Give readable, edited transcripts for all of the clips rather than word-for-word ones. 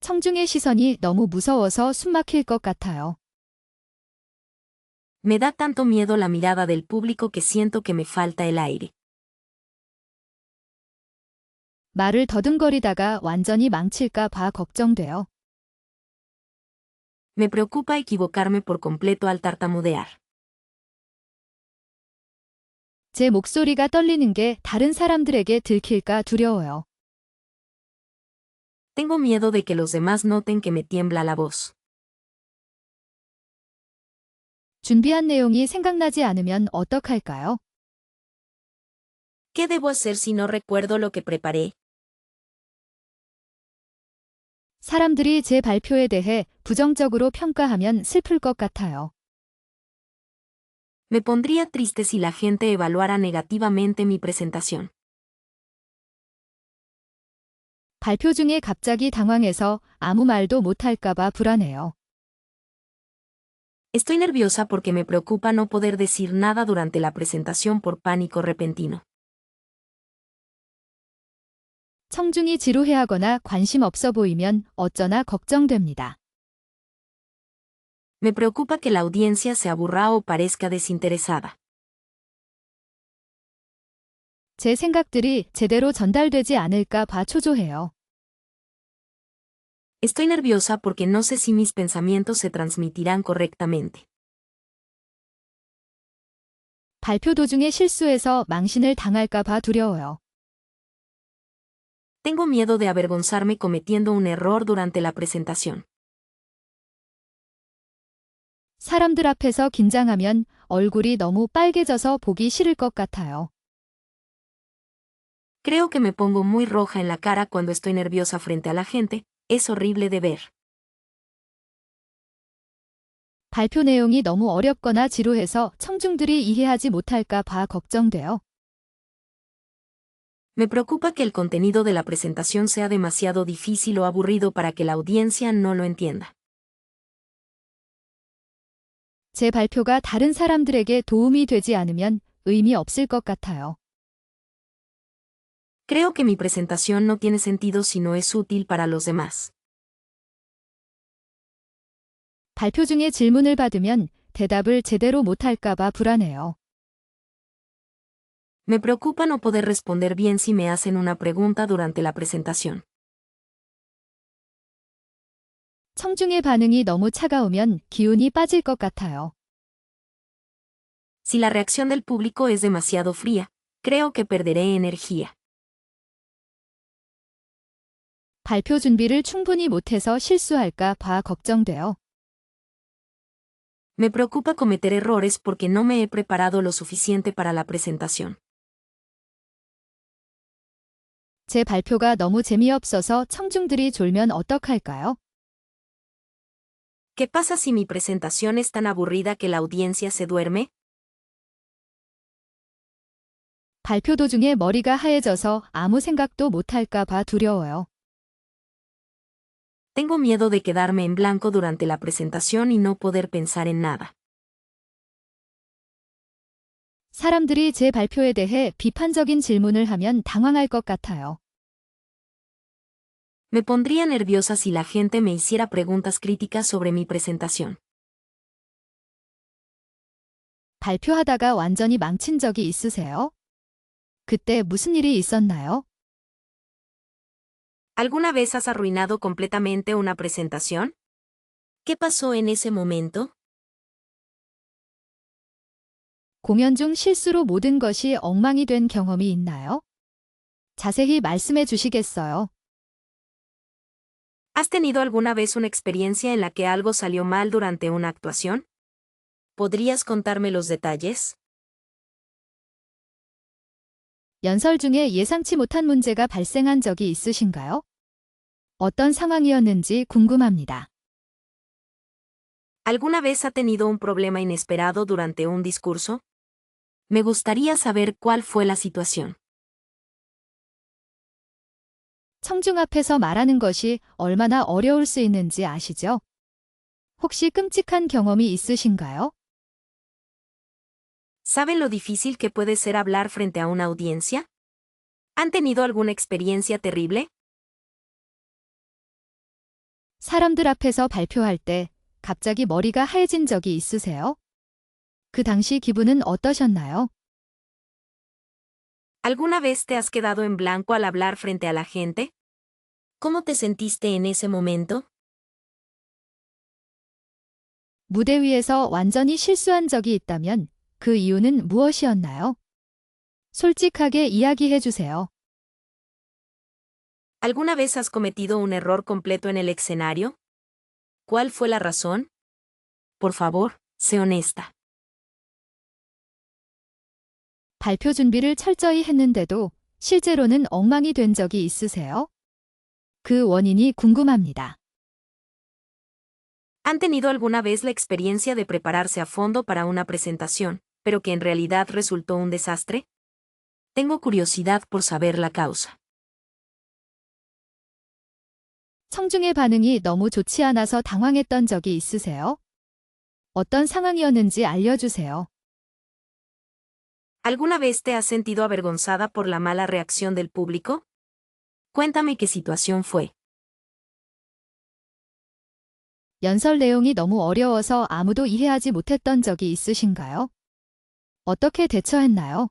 청중의 시선이 너무 무서워서 숨 막힐 것 같아요. Me da tanto miedo la mirada del público que siento que me falta el aire. 말을 더듬거리다가 완전히 망칠까 봐 걱정돼요. Me preocupa equivocarme por completo al tartamudear. 제 목소리가 떨리는 게 다른 사람들에게 들킬까 두려워요. Tengo miedo de que los demás noten que me tiembla la voz. 준비한 내용이 생각나지 않으면 어떡할까요? ¿Qué debo hacer si no recuerdo lo que preparé? 사람들이 제 발표에 대해 부정적으로 평가하면 슬플 것 같아요. Me pondría triste si la gente evaluara negativamente mi presentación. 발표 중에 갑자기 당황해서 아무 말도 못할까 봐 불안해요. Estoy nerviosa porque me preocupa no poder decir nada durante la presentación por pánico repentino. 청중이 지루해하거나 관심 없어 보이면 어쩌나 걱정됩니다. Me preocupa que la audiencia se aburra o parezca desinteresada. 제 생각들이 제대로 전달되지 않을까 봐 초조해요. Estoy nerviosa porque no sé si mis pensamientos se transmitirán correctamente. 발표 도중에 실수해서 망신을 당할까 봐 두려워요. Tengo miedo de avergonzarme cometiendo un error durante la presentación. 사람들 앞에서 긴장하면 얼굴이 너무 빨개져서 보기 싫을 것 같아요. Creo que me pongo muy roja en la cara cuando estoy nerviosa frente a la gente, es horrible de ver. 발표 내용이 너무 어렵거나 지루해서 청중들이 이해하지 못할까 봐 걱정돼요. Me preocupa que el contenido de la presentación sea demasiado difícil o aburrido para que la audiencia no lo entienda. 제 발표가 다른 사람들에게 도움이 되지 않으면 의미 없을 것 같아요. Creo que mi presentación no tiene sentido si no es útil para los demás. 발표 중에 질문을 받으면 대답을 제대로 못할까 봐 불안해요. Me preocupa no poder responder bien si me hacen una pregunta durante la presentación. 청중의 반응이 너무 차가우면 기운이 빠질 것 같아요. Si la reacción del público es demasiado fría, creo que perderé energía. 발표 준비를 충분히 못해서 실수할까 봐 걱정돼요. Me preocupa cometer errores porque no me he preparado lo suficiente para la presentación. 제 발표가 너무 재미없어서 청중들이 졸면 어떡할까요? ¿Qué pasa si mi presentación es tan aburrida que la audiencia se duerme? 발표 도중에 머리가 하얘져서 아무 생각도 못할까 봐 두려워요. Tengo miedo de quedarme en blanco durante la presentación y no poder pensar en nada. 사람들이 제 발표에 대해 비판적인 질문을 하면 당황할 것 같아요. Me pondría nerviosa si la gente me hiciera preguntas críticas sobre mi presentación. 발표하다가 완전히 망친 적이 있으세요? 그때 무슨 일이 있었나요? ¿Alguna vez has arruinado completamente una presentación? ¿Qué pasó en ese momento? 공연 중 실수로 모든 것이 엉망이 된 경험이 있나요? 자세히 말씀해 주시겠어요? ¿Has tenido alguna vez una experiencia en la que algo salió mal durante una actuación? ¿Podrías contarme los detalles? 연설 중에 예상치 못한 문제가 발생한 적이 있으신가요? 어떤 상황이었는지 궁금합니다. ¿Alguna vez ha tenido un problema inesperado durante un discurso? Me gustaría saber cuál fue la situación. 청중 앞에서 말하는 것이 얼마나 어려울 수 있는지 아시죠? 혹시 끔찍한 경험이 있으신가요? ¿Saben lo difícil que puede ser hablar frente a una audiencia? ¿Han tenido alguna experiencia terrible? 사람들 앞에서 발표할 때 갑자기 머리가 하얘진 적이 있으세요? 그 당시 기분은 어떠셨나요? ¿Alguna vez te has quedado en blanco al hablar frente a la gente? ¿Cómo te sentiste en ese momento? 무대 위에서 완전히 실수한 적이 있다면 그 이유는 무엇이었나요? 솔직하게 이야기해 주세요. ¿Alguna vez has cometido un error completo en el escenario? ¿Cuál fue la razón? Por favor, sé honesta. 발표 준비를 철저히 했는데도 실제로는 엉망이 된 적이 있으세요? 그 원인이 궁금합니다. ¿Han tenido alguna vez la experiencia de prepararse a fondo para una presentación, pero que en realidad resultó un desastre? Tengo curiosidad por saber la causa. 청중의 반응이 너무 좋지 않아서 당황했던 적이 있으세요? 어떤 상황이었는지 알려주세요. ¿Alguna vez te has sentido avergonzada por la mala reacción del público? Cuéntame qué situación fue. 연설 내용이 너무 어려워서 아무도 이해하지 못했던 적이 있으신가요? 어떻게 대처했나요?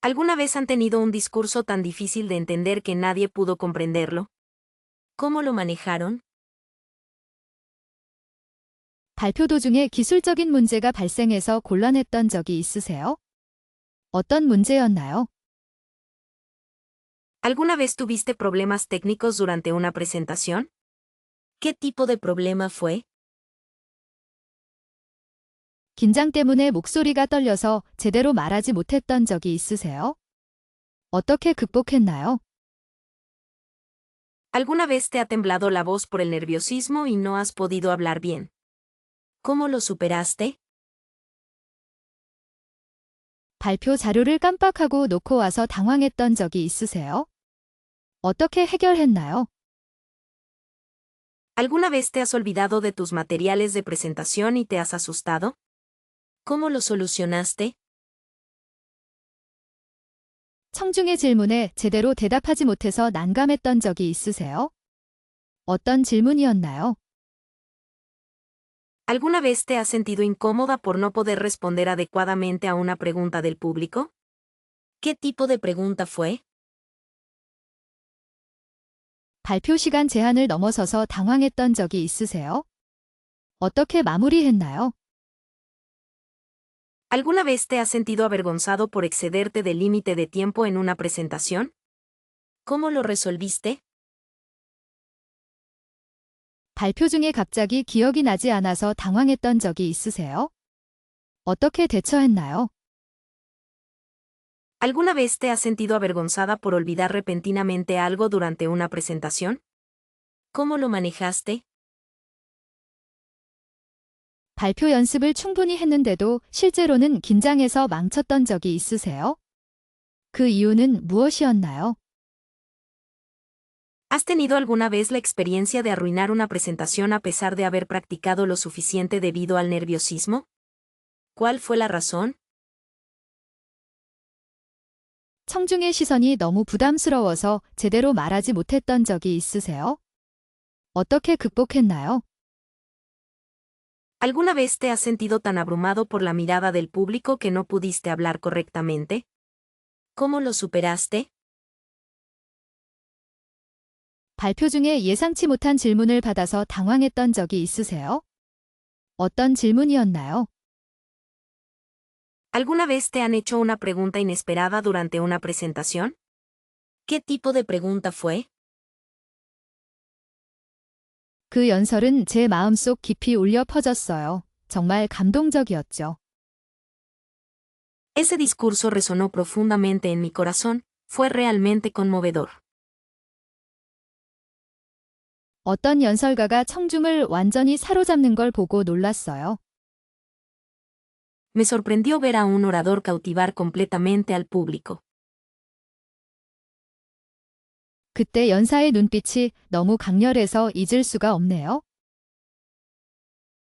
¿Alguna vez han tenido un discurso tan difícil de entender que nadie pudo comprenderlo? ¿Cómo lo manejaron? 발표 도중에 기술적인 문제가 발생해서 곤란했던 적이 있으세요? 어떤 문제였나요? ¿Alguna vez tuviste problemas técnicos durante una presentación? ¿Qué tipo de problema fue? 긴장 때문에 목소리가 떨려서 제대로 말하지 못했던 적이 있으세요? 어떻게 극복했나요? ¿Alguna vez te ha temblado la voz por el nerviosismo y no has podido hablar bien? ¿Cómo lo superaste? 발표 자료를 깜빡하고 놓고 와서 당황했던 적이 있으세요? 어떻게 해결했나요? ¿Alguna vez te has olvidado de tus materiales de presentación y te has asustado? ¿Cómo lo solucionaste? 청중의 질문에 제대로 대답하지 못해서 난감했던 적이 있으세요? 어떤 질문이었나요? ¿Alguna vez te has sentido incómoda por no poder responder adecuadamente a una pregunta del público? ¿Qué tipo de pregunta fue? 발표 시간 제한을 넘어서서 당황했던 적이 있으세요? 어떻게 마무리했나요? ¿Alguna vez te has sentido avergonzado por excederte del límite de tiempo en una presentación? ¿Cómo lo resolviste? 발표 중에 갑자기 기억이 나지 않아서 당황했던 적이 있으세요? 어떻게 대처했나요? ¿Alguna vez te has sentido avergonzada por olvidar repentinamente algo durante una presentación? ¿Cómo lo manejaste? 발표 연습을 충분히 했는데도 실제로는 긴장해서 망쳤던 적이 있으세요? 그 이유는 무엇이었나요? ¿Has tenido alguna vez la experiencia de arruinar una presentación a pesar de haber practicado lo suficiente debido al nerviosismo? ¿Cuál fue la razón? 청중의 시선이 너무 부담스러워서 제대로 말하지 못했던 적이 있으세요? 어떻게 극복했나요? ¿Alguna vez te has sentido tan abrumado por la mirada del público que no pudiste hablar correctamente? ¿Cómo lo superaste? 발표 중에 예상치 못한 질문을 받아서 당황했던 적이 있으세요? 어떤 질문이었나요? ¿Alguna vez te han hecho una pregunta inesperada durante una presentación? ¿Qué tipo de pregunta fue? 그 연설은 제 마음속 깊이 울려 퍼졌어요. 정말 감동적이었죠. Ese discurso resonó profundamente en mi corazón, fue realmente conmovedor. 어떤 연설가가 청중을 완전히 사로잡는 걸 보고 놀랐어요. Me sorprendió ver a un orador cautivar completamente al público. 그때 연사의 눈빛이 너무 강렬해서 잊을 수가 없네요.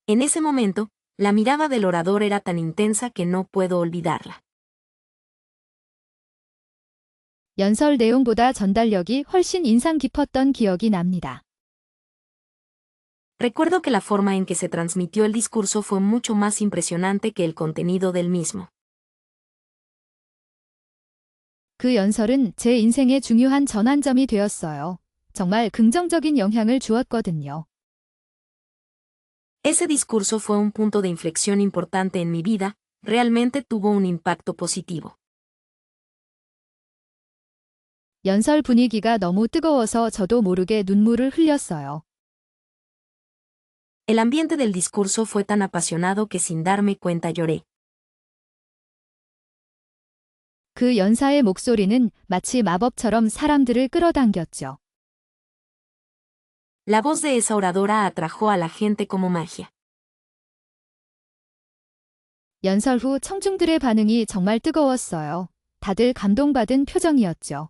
En ese momento, la mirada del orador era tan intensa que no puedo olvidarla. 연설 내용보다 전달력이 훨씬 인상 깊었던 기억이 납니다. Recuerdo que la forma en que se transmitió el discurso fue mucho más impresionante que el contenido del mismo. 그 연설은 제 인생의 중요한 전환점이 되었어요. 정말 긍정적인 영향을 주었거든요. Ese discurso fue un punto de inflexión importante en mi vida, realmente tuvo un impacto positivo. 연설 분위기가 너무 뜨거워서 저도 모르게 눈물을 흘렸어요. El ambiente del discurso fue tan apasionado que sin darme cuenta lloré. 그 연사의 목소리는 마치 마법처럼 사람들을 끌어당겼죠. La voz de esa oradora atrajo a la gente como magia. 연설 후 청중들의 반응이 정말 뜨거웠어요. 다들 감동받은 표정이었죠.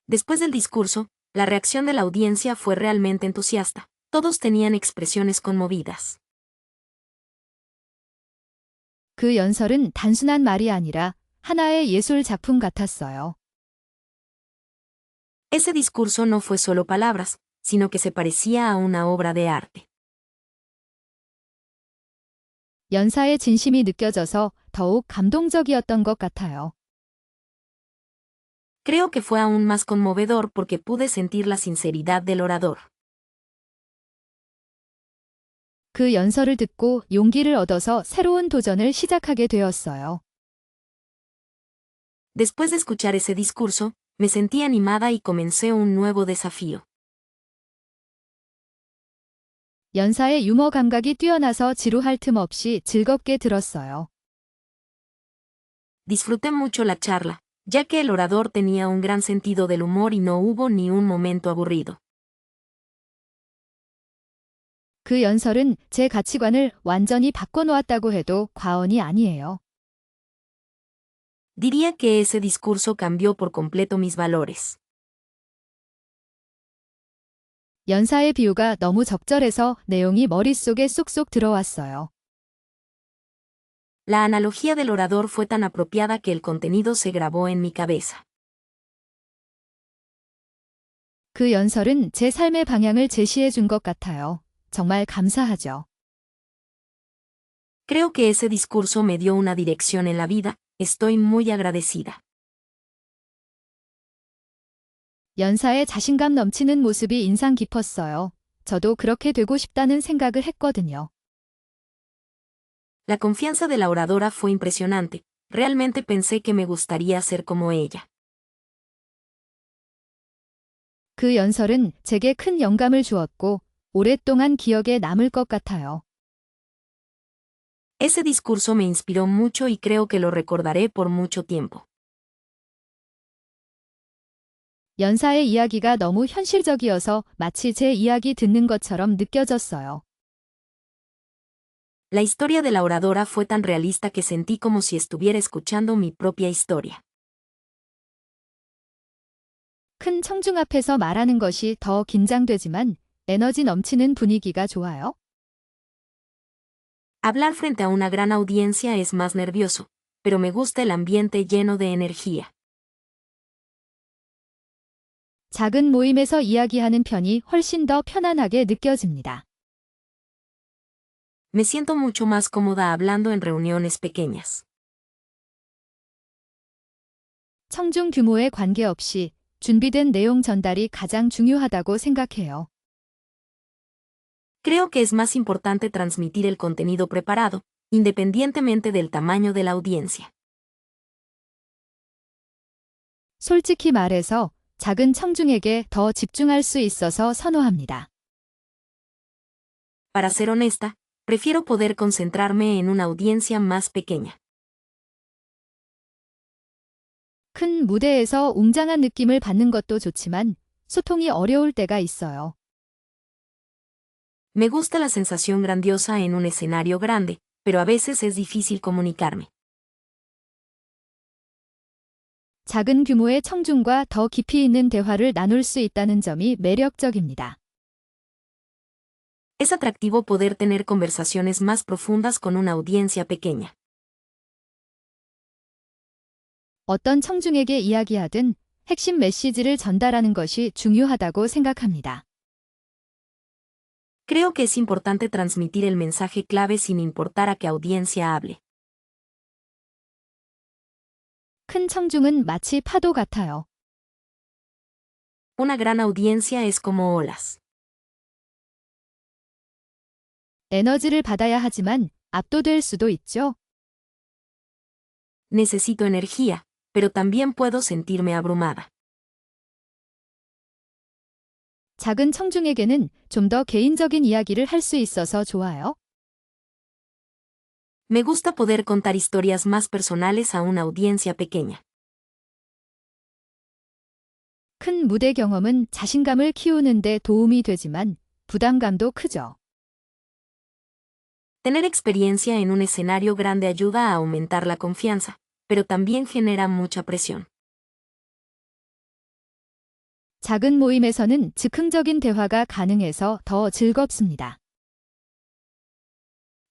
Después del discurso, la reacción de la audiencia fue realmente entusiasta. Todos tenían expresiones conmovidas. 그 연설은 단순한 말이 아니라 하나의 예술 작품 같았어요. Ese discurso no fue solo palabras, sino que se parecía a una obra de arte. 연사의 진심이 느껴져서 더욱 감동적이었던 것 같아요. Creo que fue aún más conmovedor porque pude sentir la sinceridad del orador. 그 연설을 듣고 용기를 얻어서 새로운 도전을 시작하게 되었어요. Después de escuchar ese discurso, me sentí animada y comencé un nuevo desafío. 연사의 유머 감각이 뛰어나서 지루할 틈 없이 즐겁게 들었어요. Disfruté mucho la charla, ya que el orador tenía un gran sentido del humor y no hubo ni un momento aburrido. 그 연설은 제 가치관을 완전히 바꿔놓았다고 해도 과언이 아니에요. Diría que ese discurso cambió por completo mis valores. 연사의 비유가 너무 적절해서 내용이 머릿속에 쏙쏙 들어왔어요. La analogía del orador fue tan apropiada que el contenido se grabó en mi cabeza. 그 연설은 제 삶의 방향을 제시해 준 것 같아요. 정말 감사하죠. Creo que ese discurso me dio una dirección en la vida, estoy muy agradecida. 연사의 자신감 넘치는 모습이 인상 깊었어요. 저도 그렇게 되고 싶다는 생각을 했거든요. La confianza de la oradora fue impresionante, realmente pensé que me gustaría ser como ella. 그 연설은 제게 큰 영감을 주었고 오랫동안 기억에 남을 것 같아요. Ese discurso me inspiró mucho y creo que lo recordaré por mucho tiempo. 연사의 이야기가 너무 현실적이어서 마치 제 이야기 듣는 것처럼 느껴졌어요. La historia de la oradora fue tan realista que sentí como si estuviera escuchando mi propia historia. 큰 청중 앞에서 말하는 것이 더 긴장되지만 에너지 넘치는 분위기가 좋아요. Hablar frente a una gran audiencia es más nervioso, pero me gusta el ambiente lleno de energía. 작은 모임에서 이야기하는 편이 훨씬 더 편안하게 느껴집니다. Me siento mucho más cómoda hablando en reuniones pequeñas. 청중 규모에 관계없이 준비된 내용 전달이 가장 중요하다고 생각해요. Creo que es más importante transmitir el contenido preparado, independientemente del tamaño de la audiencia. 솔직히 말해서 작은 청중에게 더 집중할 수 있어서 선호합니다. Para ser honesta, prefiero poder concentrarme en una audiencia más pequeña. 큰 무대에서 웅장한 느낌을 받는 것도 좋지만 소통이 어려울 때가 있어요. Me gusta la sensación grandiosa en un escenario grande, pero a veces es difícil comunicarme. 작은 규모의 청중과 더 깊이 있는 대화를 나눌 수 있다는 점이 매력적입니다. Es atractivo poder tener conversaciones más profundas con una audiencia pequeña. 어떤 청중에게 이야기하든 핵심 메시지를 전달하는 것이 중요하다고 생각합니다. Creo que es importante transmitir el mensaje clave sin importar a qué audiencia hable. 큰 청중은 마치 파도 같아요. Una gran audiencia es como olas. 에너지를 받아야 하지만 압도될 수도 있죠. Necesito energía, pero también puedo sentirme abrumada. 작은 청중에게는 좀 더 개인적인 이야기를 할 수 있어서 좋아요. Me gusta poder contar historias más personales a una audiencia pequeña. 큰 무대 경험은 자신감을 키우는 데 도움이 되지만 부담감도 크죠. Tener experiencia en un escenario grande ayuda a aumentar la confianza, pero también genera mucha presión. 작은 모임에서는 즉흥적인 대화가 가능해서 더 즐겁습니다.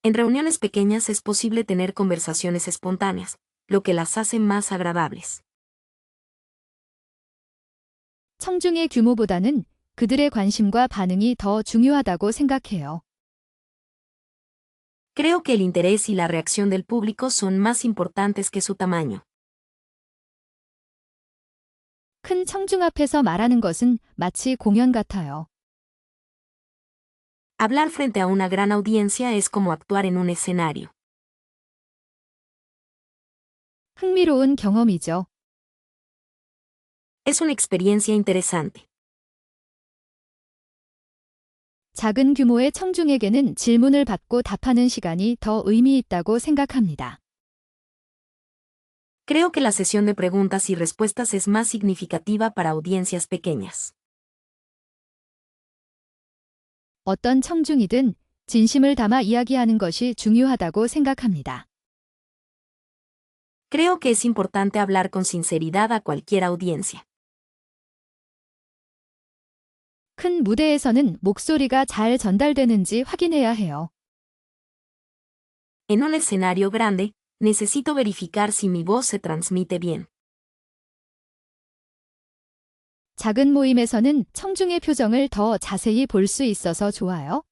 En reuniones pequeñas es posible tener conversaciones espontáneas, lo que las hace más agradables. 청중의 규모보다는 그들의 관심과 반응이 더 중요하다고 생각해요. Creo que el interés y la reacción del público son más importantes que su tamaño. 큰 청중 앞에서 말하는 것은 마치 공연 같아요. Hablar frente a una gran audiencia es como actuar en un escenario. 흥미로운 경험이죠. Es una experiencia interesante. 작은 규모의 청중에게는 질문을 받고 답하는 시간이 더 의미 있다고 생각합니다. Creo que la sesión de preguntas y respuestas es más significativa para audiencias pequeñas. 어떤 청중이든 진심을 담아 이야기하는 것이 중요하다고 생각합니다. Creo que es importante hablar con sinceridad a cualquier audiencia. 큰 무대에서는 목소리가 잘 전달되는지 확인해야 해요. En un escenario grande, necesito verificar si mi voz se transmite bien. 작은 모임에서는 청중의 표정을 더 자세히 볼 수 있어서 좋아요.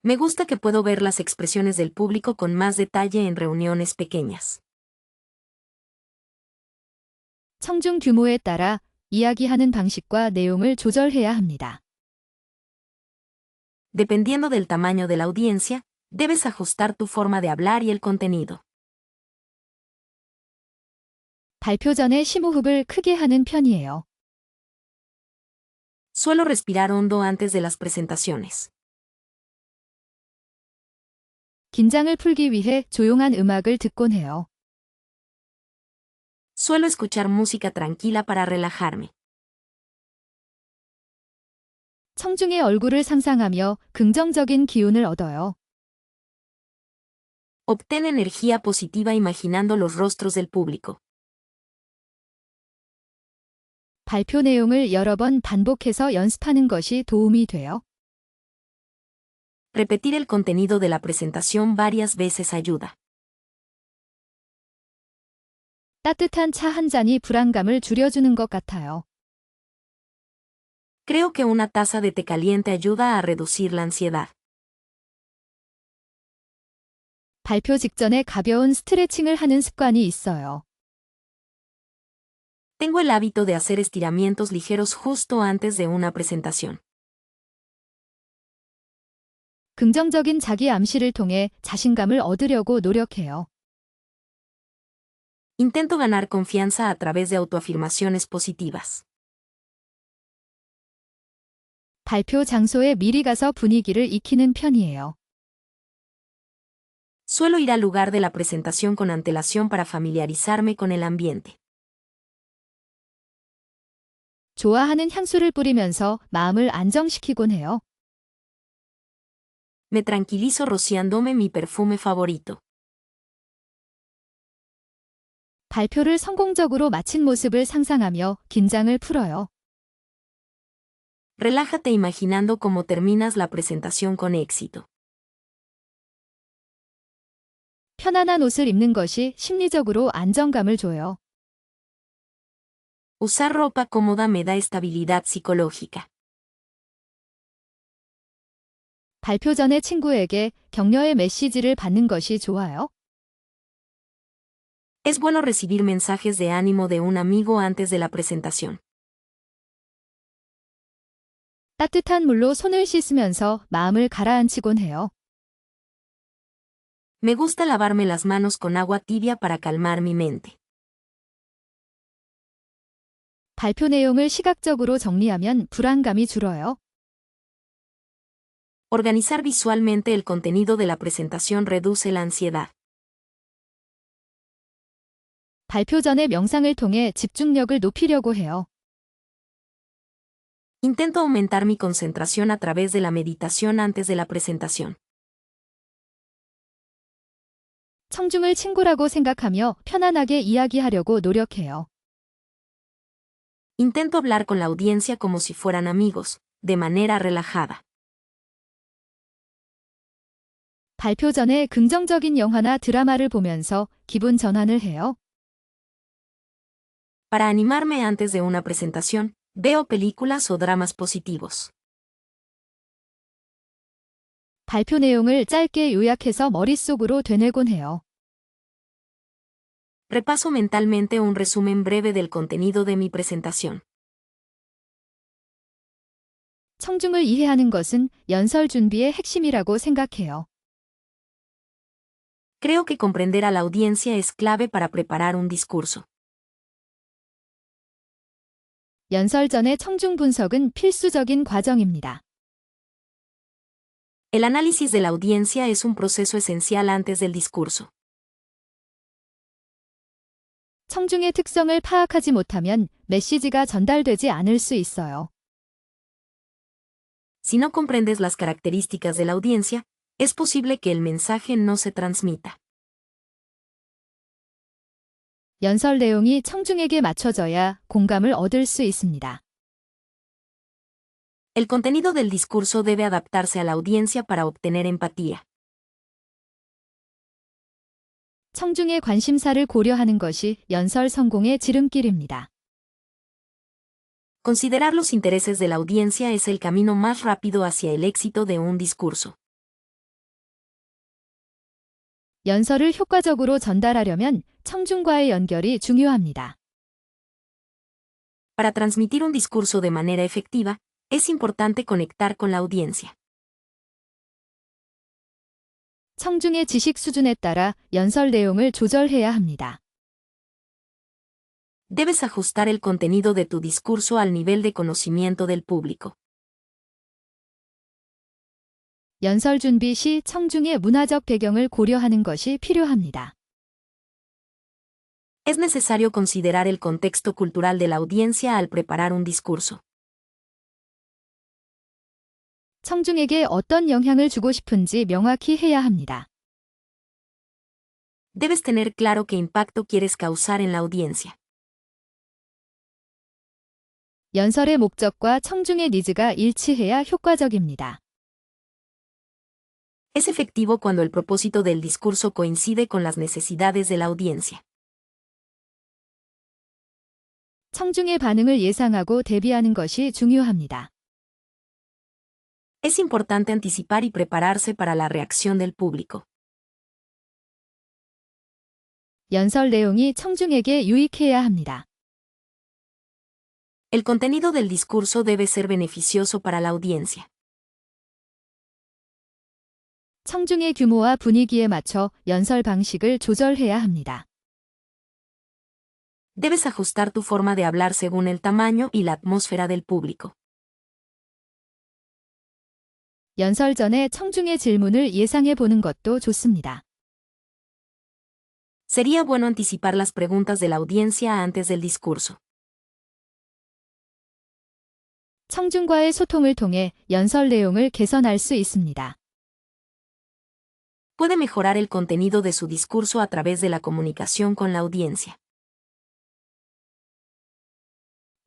Me gusta que puedo ver las expresiones del público con más detalle en reuniones pequeñas. 청중 규모에 따라 이야기하는 방식과 내용을 조절해야 합니다. Dependiendo del tamaño de la audiencia, debes ajustar tu forma de hablar y el contenido. 발표 전에 심호흡을 크게 하는 편이에요. Suelo respirar hondo antes de las presentaciones. 긴장을 풀기 위해 조용한 음악을 듣곤 해요. Suelo escuchar música tranquila para relajarme. 청중의 얼굴을 상상하며 긍정적인 기운을 얻어요. Obtén energía positiva imaginando los rostros del público. 발표 내용을 여러 번 반복해서 연습하는 것이 도움이 돼요. Repetir el contenido de la presentación varias veces ayuda. 따뜻한 차 한 잔이 불안감을 줄여주는 것 같아요. Creo que una taza de té caliente ayuda a reducir la ansiedad. 발표 직전에 가벼운 스트레칭을 하는 습관이 있어요. Tengo el hábito de hacer estiramientos ligeros justo antes de una presentación. 긍정적인 자기 암시를 통해 자신감을 얻으려고 노력해요. Intento ganar confianza a través de autoafirmaciones positivas. 발표 장소에 미리 가서 분위기를 익히는 편이에요. Suelo ir al lugar de la presentación con antelación para familiarizarme con el ambiente. 좋아하는 향수를 뿌리면서 마음을 안정시키곤 해요. Me tranquilizo rociándome mi perfume favorito. 발표를 성공적으로 마친 모습을 상상하며 긴장을 풀어요. Relájate imaginando cómo terminas la presentación con éxito. 편안한 옷을 입는 것이 심리적으로 안정감을 줘요. Usar ropa cómoda me da estabilidad psicológica. 발표 전에 친구에게 격려의 메시지를 받는 것이 좋아요. Es bueno recibir mensajes de ánimo de un amigo antes de la presentación. 따뜻한 물로 손을 씻으면서 마음을 가라앉히곤 해요. Me gusta lavarme las manos con agua tibia para calmar mi mente. 발표 내용을 시각적으로 정리하면 불안감이 줄어요. Organizar visualmente el contenido de la presentación reduce la ansiedad. 발표 전에 명상을 통해 집중력을 높이려고 해요. Intento aumentar mi concentración a través de la meditación antes de la presentación. 청중을 친구라고 생각하며 편안하게 이야기하려고 노력해요. Intento hablar con la audiencia como si fueran amigos, de manera relajada. 발표 전에 긍정적인 영화나 드라마를 보면서 기분 전환을 해요. Para animarme antes de una presentación, veo películas o dramas positivos. 발표 내용을 짧게 요약해서 머릿속으로 되뇌곤 해요. Repaso mentalmente un resumen breve del contenido de mi presentación. 청중을 이해하는 것은 연설 준비의 핵심이라고 생각해요. Creo que comprender a la audiencia es clave para preparar un discurso. 연설 전의 청중 분석은 필수적인 과정입니다. El análisis de la audiencia es un proceso esencial antes del discurso. 청중의 특성을 파악하지 못하면 메시지가 전달되지 않을 수 있어요. Si no comprendes las características de la audiencia, es posible que el mensaje no se transmita. 연설 내용이 청중에게 맞춰져야 공감을 얻을 수 있습니다. El contenido del discurso debe adaptarse a la audiencia para obtener empatía. 청중의 관심사를 고려하는 것이 연설 성공의 지름길입니다. Considerar los intereses de la audiencia es el camino más rápido hacia el éxito de un discurso. 연설을 효과적으로 전달하려면 청중과의 연결이 중요합니다. Para transmitir un discurso de manera efectiva, es importante conectar con la audiencia. 청중의 지식 수준에 따라 연설 내용을 조절해야 합니다. Debes ajustar el contenido de tu discurso al nivel de conocimiento del público. 연설 준비 시 청중의 문화적 배경을 고려하는 것이 필요합니다. Es necesario considerar el contexto cultural de la audiencia al preparar un discurso. 청중에게 어떤 영향을 주고 싶은지 명확히 해야 합니다. Debes tener claro qué impacto quieres causar en la audiencia. 연설의 목적과 청중의 니즈가 일치해야 효과적입니다. Es efectivo cuando el propósito del discurso coincide con las necesidades de la audiencia. 청중의 반응을 예상하고 대비하는 것이 중요합니다. Es importante anticipar y prepararse para la reacción del público. 연설 내용이 청중에게 유익해야 합니다. El contenido del discurso debe ser beneficioso para la audiencia. 청중의 규모와 분위기에 맞춰 연설 방식을 조절해야 합니다. Debes ajustar tu forma de hablar según el tamaño y la atmósfera del público. 연설 전에 청중의 질문을 예상해 보는 것도 좋습니다. Sería bueno anticipar las preguntas de la audiencia antes del discurso. 청중과의 소통을 통해 연설 내용을 개선할 수 있습니다. Puede mejorar el contenido de su discurso a través de la comunicación con la audiencia.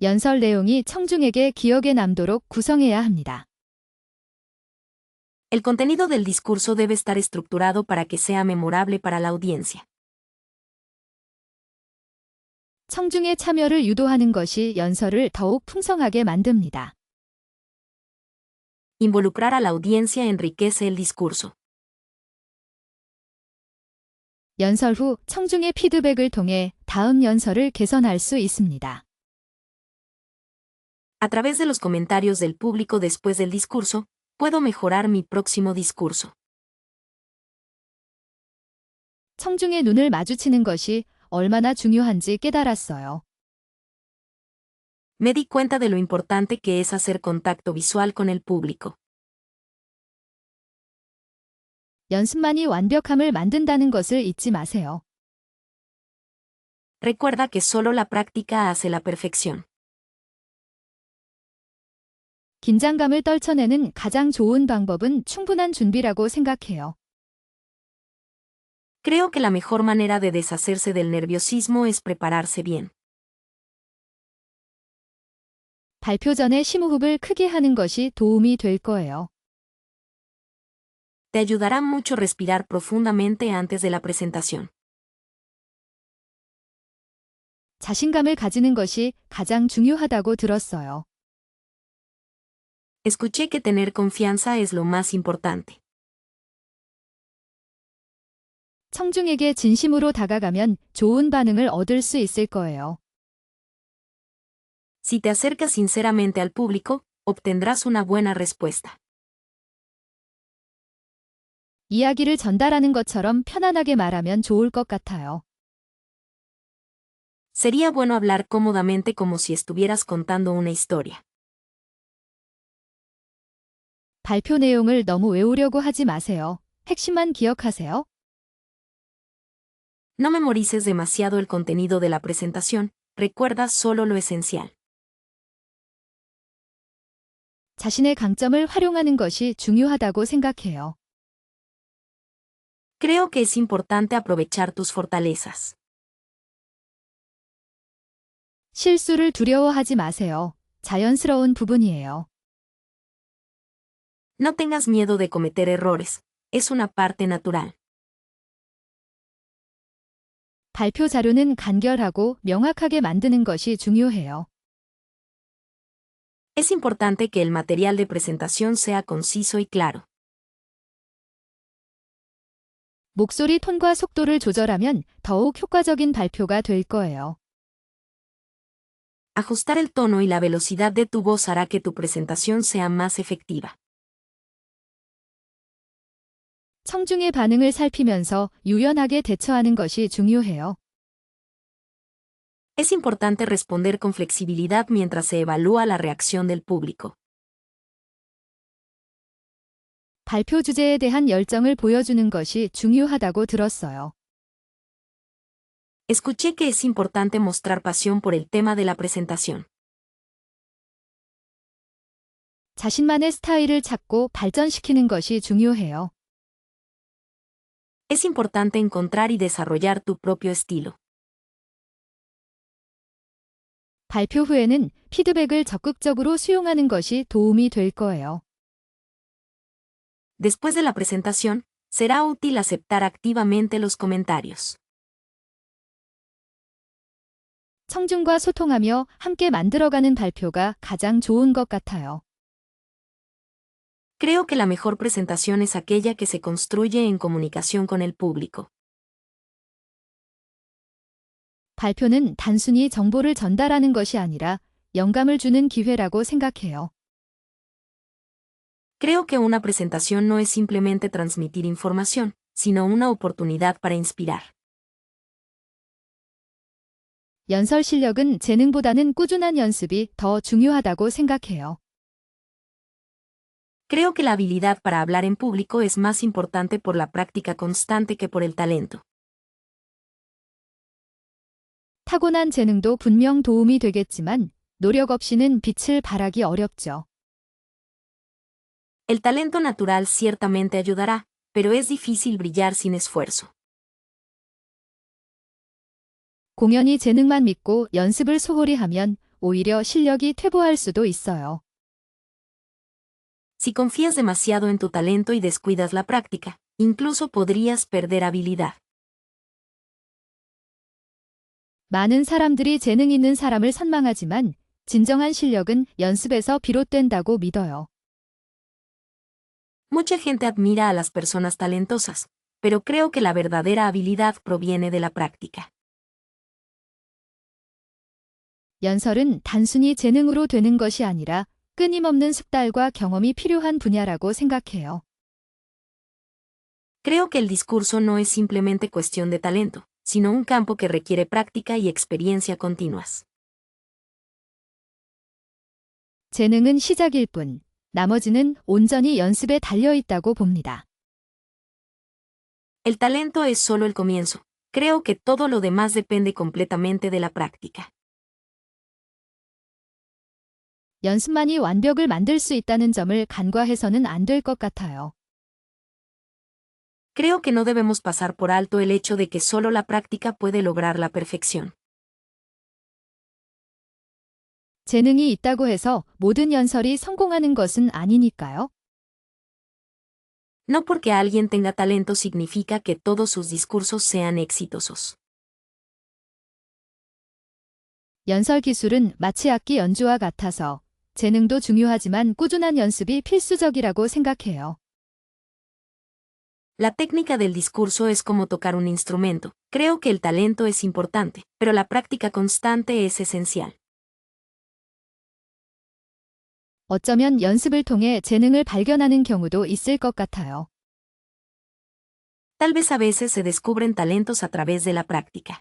연설 내용이 청중에게 기억에 남도록 구성해야 합니다. El contenido del discurso debe estar estructurado para que sea memorable para la audiencia. 청중의 참여를 유도하는 것이 연설을 더욱 풍성하게 만듭니다. Involucrar a la audiencia enriquece el discurso. 연설 후 청중의 피드백을 통해 다음 연설을 개선할 수 있습니다. A través de los comentarios del público después del discurso, puedo mejorar mi próximo discurso. 청중의 눈을 마주치는 것이 얼마나 중요한지 깨달았어요. Me di cuenta de lo importante que es hacer contacto visual con el público. 연습만이 완벽함을 만든다는 것을 잊지 마세요. Recuerda que solo la práctica hace la perfección. 긴장감을 떨쳐내는 가장 좋은 방법은 충분한 준비라고 생각해요. Creo que la mejor manera de deshacerse del nerviosismo es prepararse bien. 발표 전에 심호흡을 크게 하는 것이 도움이 될 거예요. Te ayudará mucho respirar profundamente antes de la presentación. 자신감을 가지는 것이 가장 중요하다고 들었어요. Escuché que tener confianza es lo más importante. 청중에게 진심으로 다가가면 좋은 반응을 얻을 수 있을 거예요. Si te acercas sinceramente al público, obtendrás una buena respuesta. 이야기를 전달하는 것처럼 편안하게 말하면 좋을 것 같아요. Sería bueno hablar cómodamente como si estuvieras contando una historia. 발표 내용을 너무 외우려고 하지 마세요. 핵심만 기억하세요. No memorices demasiado el contenido de la presentación, recuerda solo lo esencial. 자신의 강점을 활용하는 것이 중요하다고 생각해요. Creo que es importante aprovechar tus fortalezas. 실수를 두려워하지 마세요. 자연스러운 부분이에요. No tengas miedo de cometer errores, es una parte natural. 발표 자료는 간결하고 명확하게 만드는 것이 중요해요. Es importante que el material de presentación sea conciso y claro. 목소리 톤과 속도를 조절하면 더욱 효과적인 발표가 될 거예요. Ajustar el tono y la velocidad de tu voz hará que tu presentación sea más efectiva. 청중의 반응을 살피면서 유연하게 대처하는 것이 중요해요. Es importante responder con flexibilidad mientras se evalúa la reacción del público. 발표 주제에 대한 열정을 보여주는 것이 중요하다고 들었어요. Escuché que es importante mostrar pasión por el tema de la presentación. 자신만의 스타일을 찾고 발전시키는 것이 중요해요. Es importante encontrar y desarrollar tu propio estilo. 발표 후에는 피드백을 적극적으로 수용하는 것이 도움이 될 거예요. Después de la presentación, será útil aceptar activamente los comentarios. 청중과 소통하며 함께 만들어가는 발표가 가장 좋은 것 같아요. Creo que la mejor presentación es aquella que se construye en comunicación con el público. 발표는 단순히 정보를 전달하는 것이 아니라 영감을 주는 기회라고 생각해요. Creo que una presentación no es simplemente transmitir información, sino una oportunidad para inspirar. 연설 실력은 재능보다는 꾸준한 연습이 더 중요하다고 생각해요. Creo que la habilidad para hablar en público es más importante por la práctica constante que por el talento. 타고난 재능도 분명 도움이 되겠지만 노력 없이는 빛을 발하기 어렵죠. El talento natural ciertamente ayudará, pero es difícil brillar sin esfuerzo. 공연히 재능만 믿고 연습을 소홀히 하면 오히려 실력이 퇴보할 수도 있어요. Si confías demasiado en tu talento y descuidas la práctica, incluso podrías perder habilidad. 많은 사람들이 재능 있는 사람을 선망하지만 진정한 실력은 연습에서 비롯된다고 믿어요. Mucha gente admira a las personas talentosas, pero creo que la verdadera habilidad proviene de la práctica. 연설은 단순히 재능으로 되는 것이 아니라 끊임없는 숙달과 경험이 필요한 분야라고 생각해요. Creo que el discurso no es simplemente cuestión de talento, sino un campo que requiere práctica y experiencia continuas. 재능은 시작일 뿐, 나머지는 온전히 연습에 달려 있다고 봅니다. El talento es solo el comienzo. Creo que todo lo demás depende completamente de la práctica. 연습만이 완벽을 만들 수 있다는 점을 간과해서는 안 될 것 같아요. Creo que no debemos pasar por alto el hecho de que solo la práctica puede lograr la perfección. 재능이 있다고 해서 모든 연설이 성공하는 것은 아니니까요. No porque alguien tenga talento significa que todos sus discursos sean exitosos. 연설 기술은 마치 악기 연주와 같아서 재능도 중요하지만 꾸준한 연습이 필수적이라고 생각해요. La técnica del discurso es como tocar un instrumento. Creo que el talento es importante, pero la práctica constante es esencial. 어쩌면 연습을 통해 재능을 발견하는 경우도 있을 것 같아요. Tal vez a veces se descubren talentos a través de la práctica.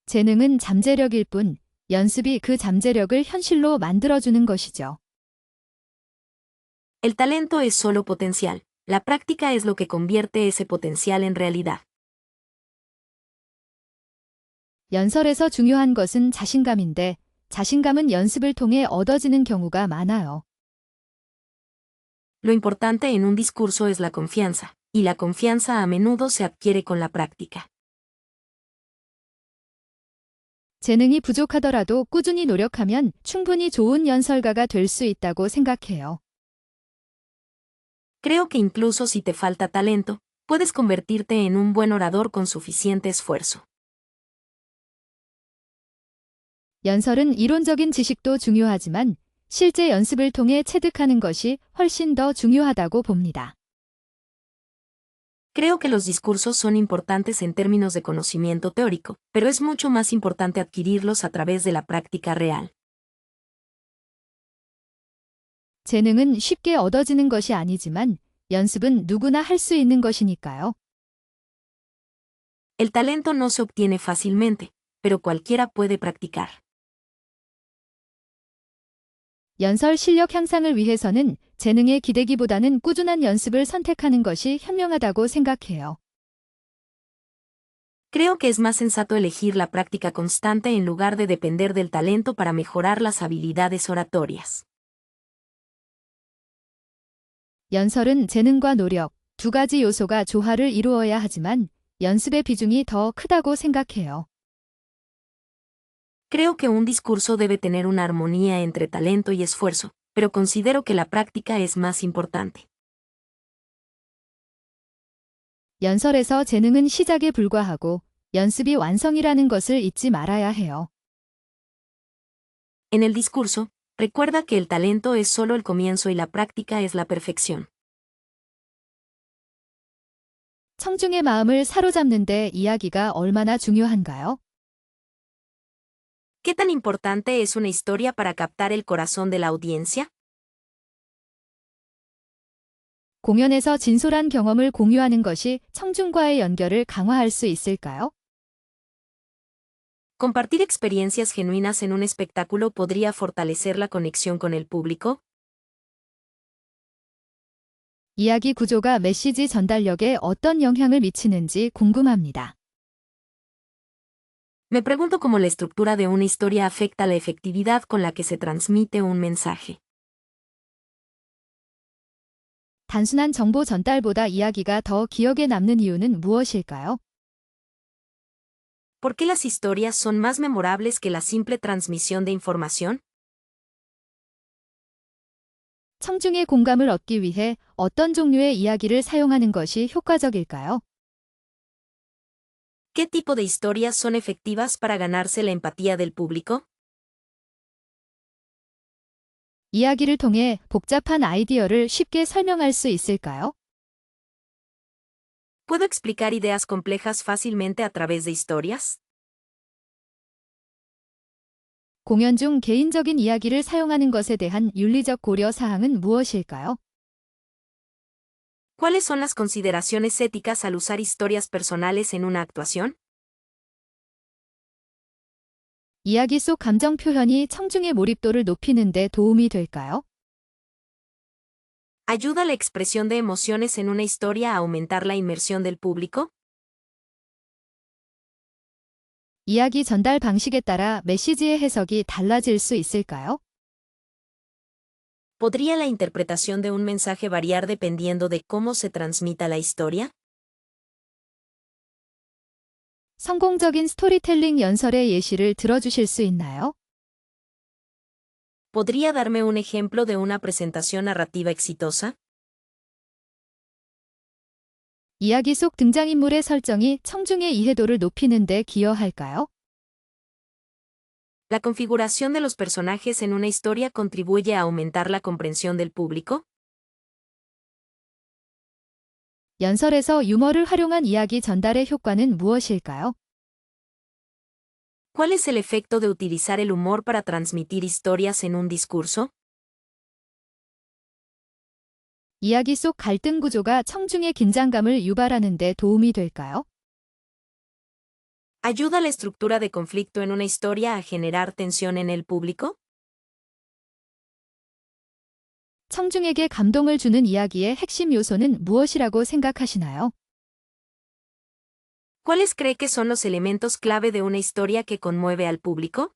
재능은 잠재력일 뿐, 연습이 그 잠재력을 현실로 만들어주는 것이죠. El talento es solo potencial. La práctica es lo que convierte ese potencial en realidad. 연설에서 중요한 것은 자신감인데, 자신감은 연습을 통해 얻어지는 경우가 많아요. Lo importante en un discurso es la confianza, y la confianza a menudo se adquiere con la práctica. 재능이 부족하더라도 꾸준히 노력하면 충분히 좋은 연설가가 될 수 있다고 생각해요. Creo que incluso si te falta talento, puedes convertirte en un buen orador con suficiente esfuerzo. 연설은 이론적인 지식도 중요하지만 실제 연습을 통해 체득하는 것이 훨씬 더 중요하다고 봅니다. Creo que los discursos son importantes en términos de conocimiento teórico, pero es mucho más importante adquirirlos a través de la práctica real. 재능은 쉽게 얻어지는 것이 아니지만 연습은 누구나 할 수 있는 것이니까요. El talento no se obtiene fácilmente, pero cualquiera puede practicar. 연설 실력 향상을 위해서는 재능에 기대기보다는 꾸준한 연습을 선택하는 것이 현명하다고 생각해요. Creo que es más sensato elegir la práctica constante en lugar de depender del talento para mejorar las habilidades oratorias. 연설은 재능과 노력, 두 가지 요소가 조화를 이루어야 하지만 연습의 비중이 더 크다고 생각해요. Creo que un discurso debe tener una armonía entre talento y esfuerzo, pero considero que la práctica es más importante. 연설에서 재능은 시작에 불과하고 연습이 완성이라는 것을 잊지 말아야 해요. En el discurso, recuerda que el talento es solo el comienzo y la práctica es la perfección. 청중의 마음을 사로잡는데 이야기가 얼마나 중요한가요? ¿Qué tan importante es una historia para captar el corazón de la audiencia? 공연에서 진솔한 경험을 공유하는 것이 청중과의 연결을 강화할 수 있을까요? ¿Compartir experiencias genuinas en un espectáculo podría fortalecer la conexión con el público? 이야기 구조가 메시지 전달력에 어떤 영향을 미치는지 궁금합니다. Me pregunto cómo la estructura de una historia afecta la efectividad con la que se transmite un mensaje. 단순한 정보 전달보다 이야기가 더 기억에 남는 이유는 무엇일까요? ¿Por qué las historias son más memorables que la simple transmisión de información? 청중의 공감을 얻기 위해 어떤 종류의 이야기를 사용하는 것이 효과적일까요? ¿Qué tipo de historias son efectivas para ganarse la empatía del público? 이야기를 통해 복잡한 아이디어를 쉽게 설명할 수 있을까요? ¿Puedo explicar ideas complejas fácilmente a través de historias? 공연 중 개인적인 이야기를 사용하는 것에 대한 윤리적 고려 사항은 무엇일까요? ¿Cuáles son las consideraciones éticas al usar historias personales en una actuación? 이야기 속 감정 표현이 청중의 몰입도를 높이는 데 도움이 될까요? ¿Ayuda la expresión de emociones en una historia a aumentar la inmersión del público? 이야기 전달 방식에 따라 메시지의 해석이 달라질 수 있을까요? ¿Podría la interpretación de un mensaje variar dependiendo de cómo se transmita la historia? 성공적인 스토리텔링 연설의 예시를 들어주실 수 있나요? ¿Podría darme un ejemplo de una presentación narrativa exitosa? 이야기 속 등장인물의 설정이 청중의 이해도를 높이는 데 기여할까요? ¿La configuración de los personajes en una historia contribuye a aumentar la comprensión del público? 연설에서 유머를 활용한 이야기 전달의 효과는 무엇일까요? ¿Cuál es el efecto de utilizar el humor para transmitir historias en un discurso? 이야기 속 갈등 구조가 청중의 긴장감을 유발하는 데 도움이 될까요? ¿Ayuda la estructura de conflicto en una historia a generar tensión en el público? 청중에게 감동을 주는 이야기의 핵심 요소는 무엇이라고 생각하시나요? ¿Cuáles cree que son los elementos clave de una historia que conmueve al público?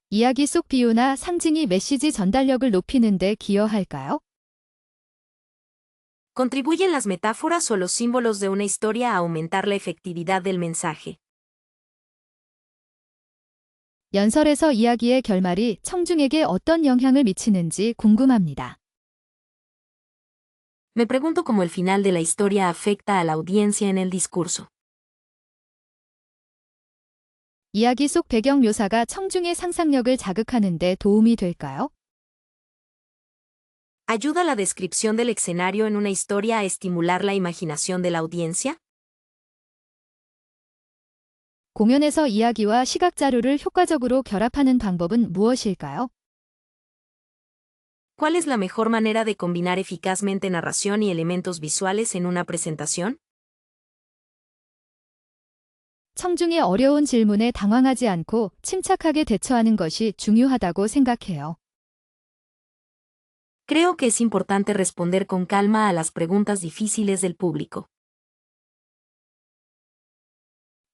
이야기 속 비유나 상징이 메시지 전달력을 높이는 데 기여할까요? ¿Contribuyen las metáforas o los símbolos de una historia a aumentar la efectividad del mensaje? 연설에서 이야기의 결말이 청중에게 어떤 영향을 미치는지 궁금합니다. Me pregunto cómo el final de la historia afecta a la audiencia en el discurso. 이야기 속 배경 묘사가 청중의 상상력을 자극하는 데 도움이 될까요? ¿Ayuda la descripción del escenario en una historia a estimular la imaginación de la audiencia? 공연에서 이야기와 시각 자료를 효과적으로 결합하는 방법은 무엇일까요? ¿Cuál es la mejor manera de combinar eficazmente narración y elementos visuales en una presentación? 청중의 어려운 질문에 당황하지 않고 침착하게 대처하는 것이 중요하다고 생각해요. Creo que es importante responder con calma a las preguntas difíciles del público.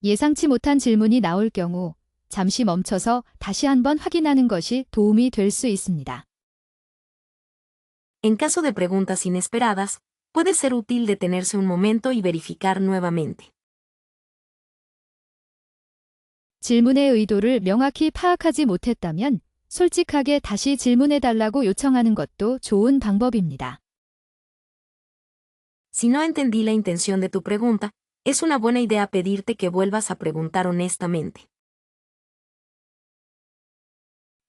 예상치 못한 질문이 나올 경우 잠시 멈춰서 다시 한번 확인하는 것이 도움이 될 수 있습니다. En caso de preguntas inesperadas, puede ser útil detenerse un momento y verificar nuevamente. 질문의 의도를 명확히 파악하지 못했다면 솔직하게 다시 질문해달라고 요청하는 것도 좋은 방법입니다. Si no entendí la intención de tu pregunta, es una buena idea pedirte que vuelvas a preguntar honestamente.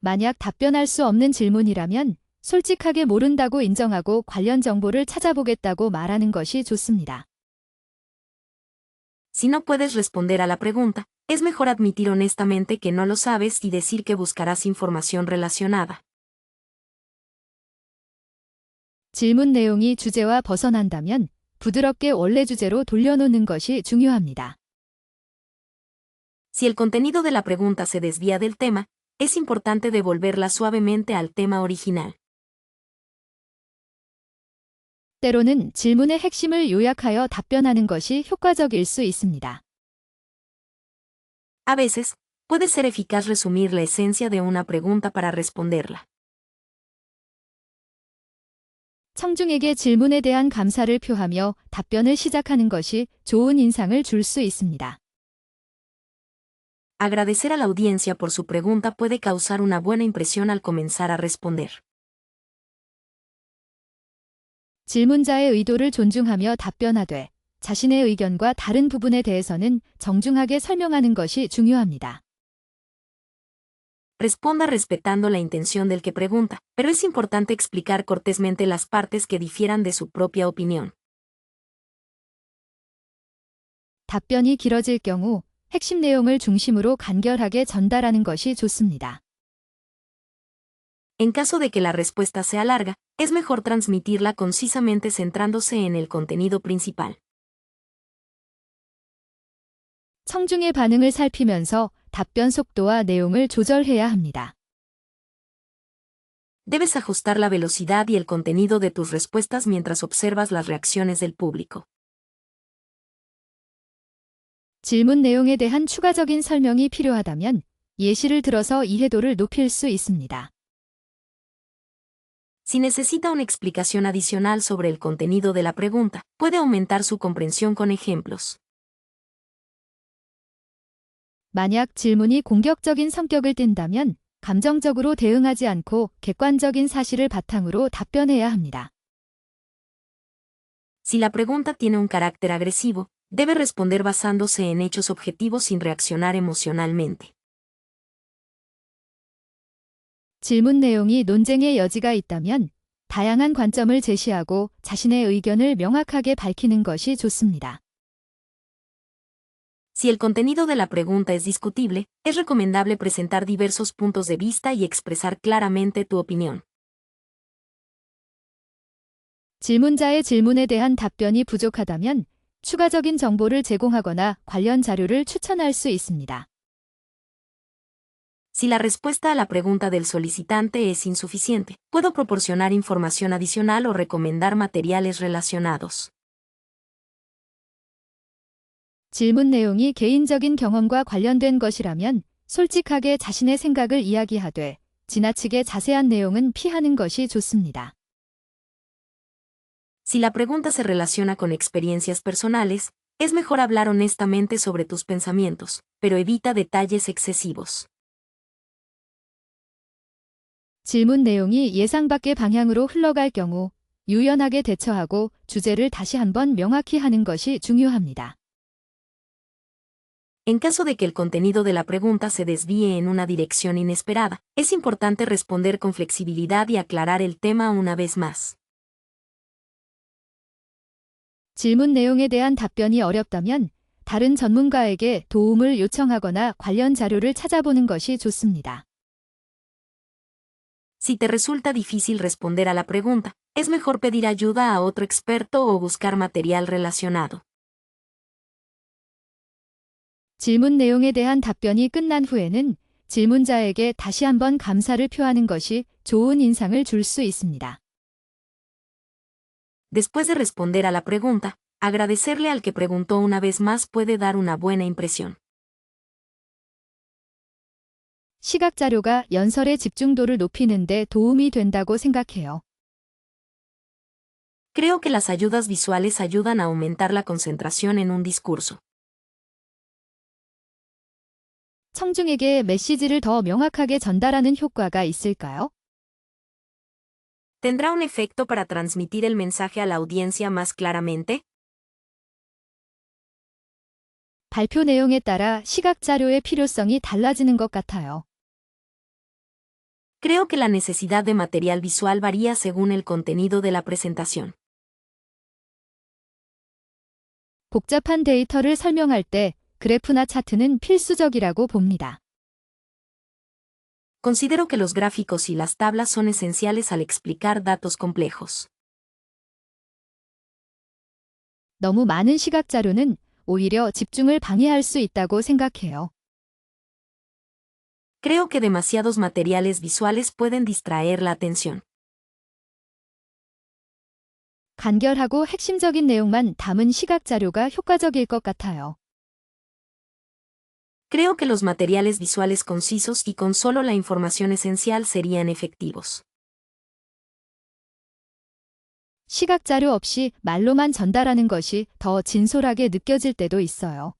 만약 답변할 수 없는 질문이라면 솔직하게 모른다고 인정하고 관련 정보를 찾아보겠다고 말하는 것이 좋습니다. Si no puedes responder a la pregunta, es mejor admitir honestamente que no lo sabes y decir que buscarás información relacionada. 질문 내용이 주제와 벗어난다면 부드럽게 원래 주제로 돌려놓는 것이 중요합니다. Si el contenido de la pregunta se desvía del tema, es importante devolverla suavemente al tema original. 때로는 질문의 핵심을 요약하여 답변하는 것이 효과적일 수 있습니다. A veces, puede ser eficaz resumir la esencia de una pregunta para responderla. 청중에게 질문에 대한 감사를 표하며 답변을 시작하는 것이 좋은 인상을 줄 수 있습니다. Agradecer a la audiencia por su pregunta puede causar una buena impresión al comenzar a responder. 질문자의 의도를 존중하며 답변하되 자신의 의견과 다른 부분에 대해서는 정중하게 설명하는 것이 중요합니다. responda respetando la intención del que pregunta, pero es importante explicar cortésmente las partes que difieran de su propia opinión. 답변이 길어질 경우 핵심 내용을 중심으로 간결하게 전달하는 것이 좋습니다. En caso de que la respuesta sea larga, es mejor transmitirla concisamente centrándose en el contenido principal. 청중의 반응을 살피면서 답변 속도와 내용을 조절해야 합니다. Debes ajustar la velocidad y el contenido de tus respuestas mientras observas las reacciones del público. 질문 내용에 대한 추가적인 설명이 필요하다면 예시를 들어서 이해도를 높일 수 있습니다. Si necesita una explicación adicional sobre el contenido de la pregunta, puede aumentar su comprensión con ejemplos. 만약 질문이 공격적인 성격을 띈다면 감정적으로 대응하지 않고 객관적인 사실을 바탕으로 답변해야 합니다. Si la pregunta tiene un carácter agresivo, debe responder basándose en hechos objetivos sin reaccionar emocionalmente. 질문 내용이 논쟁의 여지가 있다면 다양한 관점을 제시하고 자신의 의견을 명확하게 밝히는 것이 좋습니다. Si el contenido de la pregunta es discutible, es recomendable presentar diversos puntos de vista y expresar claramente tu opinión. 질문자의 질문에 대한 답변이 부족하다면 추가적인 정보를 제공하거나 관련 자료를 추천할 수 있습니다. Si la respuesta a la pregunta del solicitante es insuficiente, puedo proporcionar información adicional o recomendar materiales relacionados. 질문 내용이 개인적인 경험과 관련된 것이라면 솔직하게 자신의 생각을 이야기하되 지나치게 자세한 내용은 피하는 것이 좋습니다. Si la pregunta se relaciona con experiencias personales, es mejor hablar honestamente sobre tus pensamientos, pero evita detalles excesivos. 질문 내용이 예상 밖의 방향으로 흘러갈 경우 유연하게 대처하고 주제를 다시 한번 명확히 하는 것이 중요합니다. En caso de que el contenido de la pregunta se desvíe en una dirección inesperada, es importante responder con flexibilidad y aclarar el tema una vez más. 질문 내용에 대한 답변이 어렵다면 다른 전문가에게 도움을 요청하거나 관련 자료를 찾아보는 것이 좋습니다. Si te resulta difícil responder a la pregunta, es mejor pedir ayuda a otro experto o buscar material relacionado. 질문 내용에 대한 답변이 끝난 후에는 질문자에게 다시 한번 감사를 표하는 것이 좋은 인상을 줄 수 있습니다. Después de responder a la pregunta, agradecerle al que preguntó una vez más puede dar una buena impresión. 시각 자료가 연설의 집중도를 높이는 데 도움이 된다고 생각해요. Creo que las ayudas visuales ayudan a aumentar la concentración en un discurso. 청중에게 메시지를 더 명확하게 전달하는 효과가 있을까요? ¿Tendrá un efecto para transmitir el mensaje a la audiencia más claramente? 발표 내용에 따라 시각 자료의 필요성이 달라지는 것 같아요. Creo que la necesidad de material visual varía según el contenido de la presentación. 복잡한 데이터를 설명할 때 그래프나 차트는 필수적이라고 봅니다. Considero que los gráficos y las tablas son esenciales al explicar datos complejos. 너무 많은 시각 자료는 오히려 집중을 방해할 수 있다고 생각해요. Creo que demasiados materiales visuales pueden distraer la atención. 간결하고 핵심적인 내용만 담은 시각 자료가 효과적일 것 같아요. Creo que los materiales visuales concisos y con solo la información esencial serían efectivos. 시각 자료 없이 말로만 전달하는 것이 더 진솔하게 느껴질 때도 있어요.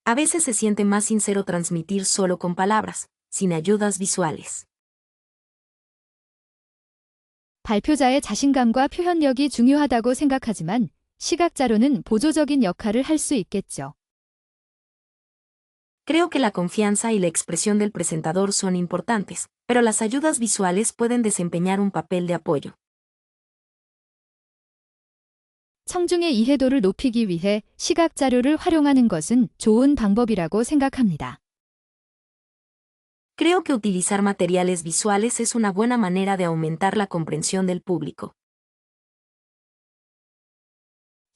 A veces se siente más sincero transmitir solo con palabras, sin ayudas visuales. 발표자의 자신감과 표현력이 중요하다고 생각하지만 시각 자료는 보조적인 역할을 할 수 있겠죠. Creo que la confianza y la expresión del presentador son importantes, pero las ayudas visuales pueden desempeñar un papel de apoyo. 청중의 이해도를 높이기 위해 시각 자료를 활용하는 것은 좋은 방법이라고 생각합니다. Creo que utilizar materiales visuales es una buena manera de aumentar la comprensión del público.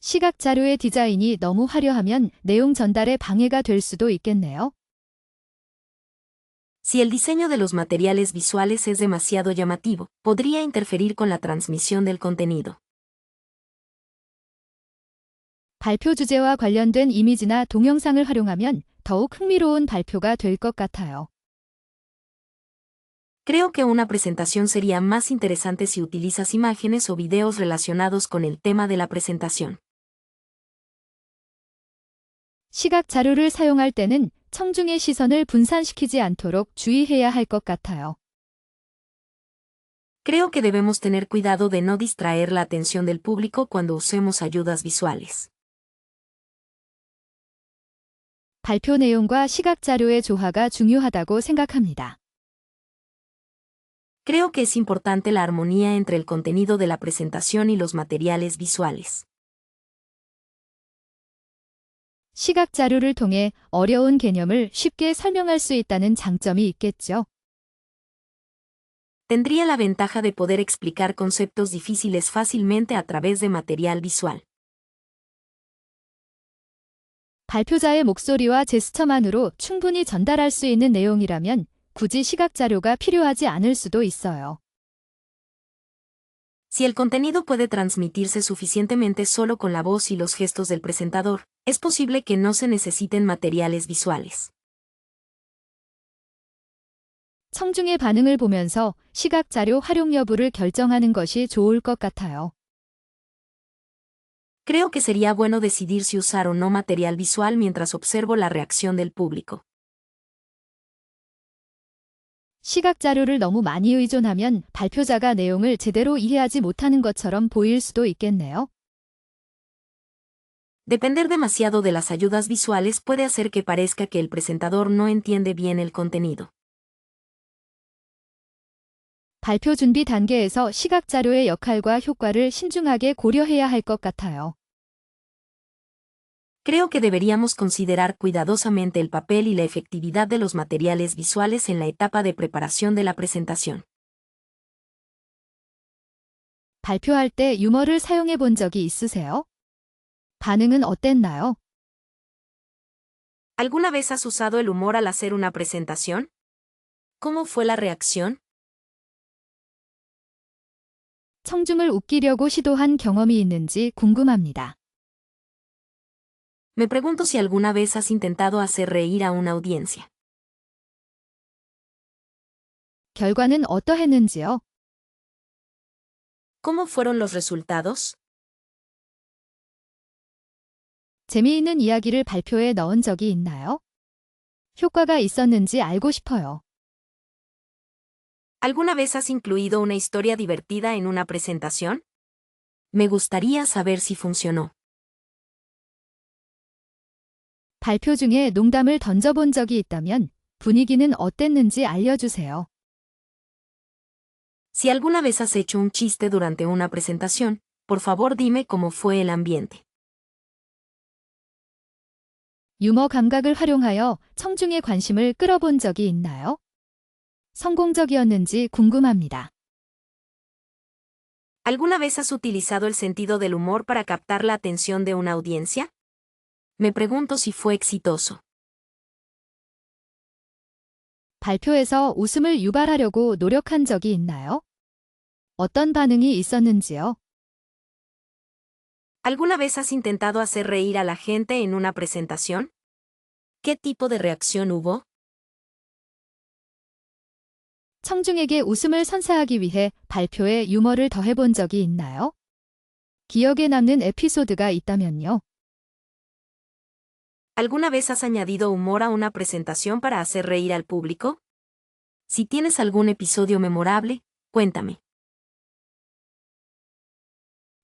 시각 자료의 디자인이 너무 화려하면 내용 전달에 방해가 될 수도 있겠네요. Si el diseño de los materiales visuales es demasiado llamativo, podría interferir con la transmisión del contenido. 발표 주제와 관련된 이미지나 동영상을 활용하면 더욱 흥미로운 발표가 될 것 같아요. Creo que una presentación sería más interesante si utilizas imágenes o videos relacionados con el tema de la presentación. 시각 자료를 사용할 때는 청중의 시선을 분산시키지 않도록 주의해야 할 것 같아요. Creo que debemos tener cuidado de no distraer la atención del público cuando usemos ayudas visuales. 발표 내용과 시각 자료의 조화가 중요하다고 생각합니다. Creo que es importante la armonía entre el contenido de la presentación y los materiales visuales. 시각 자료를 통해 어려운 개념을 쉽게 설명할 수 있다는 장점이 있겠죠. Tendría la ventaja de poder explicar conceptos difíciles fácilmente a través de material visual. 발표자의 목소리와 제스처만으로 충분히 전달할 수 있는 내용이라면 굳이 시각 자료가 필요하지 않을 수도 있어요. Si el contenido puede transmitirse suficientemente solo con la voz y los gestos del presentador, es posible que no se necesiten materiales visuales. 청중의 반응을 보면서 시각 자료 활용 여부를 결정하는 것이 좋을 것 같아요. Creo que sería bueno decidir si usar o no material visual mientras observo la reacción del público. 시각 자료를 너무 많이 의존하면 발표자가 내용을 제대로 이해하지 못하는 것처럼 보일 수도 있겠네요. Depender demasiado de las ayudas visuales puede hacer que parezca que el presentador no entiende bien el contenido. 발표 준비 단계에서 시각 자료의 역할과 효과를 신중하게 고려해야 할 것 같아요. Creo que deberíamos considerar cuidadosamente el papel y la efectividad de los materiales visuales en la etapa de preparación de la presentación. 발표할 때 유머를 사용해 본 적이 있으세요? 반응은 어땠나요? ¿Alguna vez has usado el humor al hacer una presentación? ¿Cómo fue la reacción? 청중을 웃기려고 시도한 경험이 있는지 궁금합니다. Me pregunto si alguna vez has intentado hacer reír a una audiencia. 결과는 어떠했는지요? ¿Cómo fueron los resultados? 재미있는 이야기를 발표에 넣은 적이 있나요? 효과가 있었는지 알고 싶어요. ¿Alguna vez has incluido una historia divertida en una presentación? Me gustaría saber si funcionó. 발표 중에 농담을 던져본 적이 있다면 분위기는 어땠는지 알려주세요. Si alguna vez has hecho un chiste durante una presentación, por favor dime cómo fue el ambiente. 유머 감각을 활용하여 청중의 관심을 끌어본 적이 있나요? 성공적이었는지 궁금합니다. ¿Alguna vez has utilizado el sentido del humor para captar la atención de una audiencia? Me pregunto si fue exitoso. 발표에서 웃음을 유발하려고 노력한 적이 있나요? 어떤 반응이 있었는지요? ¿Alguna vez has intentado hacer reír a la gente en una presentación? ¿Qué tipo de reacción hubo? 청중에게 웃음을 선사하기 위해 발표에 유머를 더해본 적이 있나요? 기억에 남는 에피소드가 있다면요. ¿Alguna vez has añadido humor a una presentación para hacer reír al público? Si tienes algún episodio memorable, cuéntame.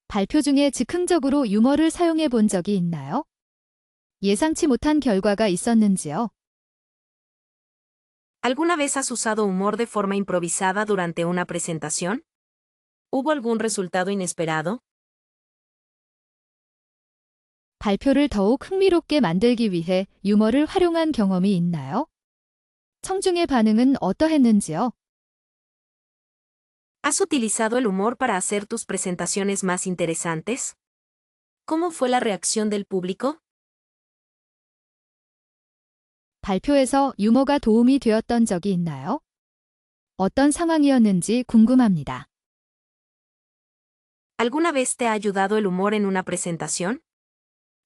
발표 중에 즉흥적으로 유머를 사용해 본 적이 있나요? 예상치 못한 결과가 있었는지요? ¿Alguna vez has usado humor de forma improvisada durante una presentación? ¿Hubo algún resultado inesperado? 발표를 더욱 흥미롭게 만들기 위해 유머를 활용한 경험이 있나요? 청중의 반응은 어떠했는지요? ¿Has utilizado el humor para hacer tus presentaciones más interesantes? ¿Cómo fue la reacción del público? 발표에서 유머가 도움이 되었던 적이 있나요? 어떤 상황이었는지 궁금합니다. ¿Alguna vez te ha ayudado el humor en una presentación?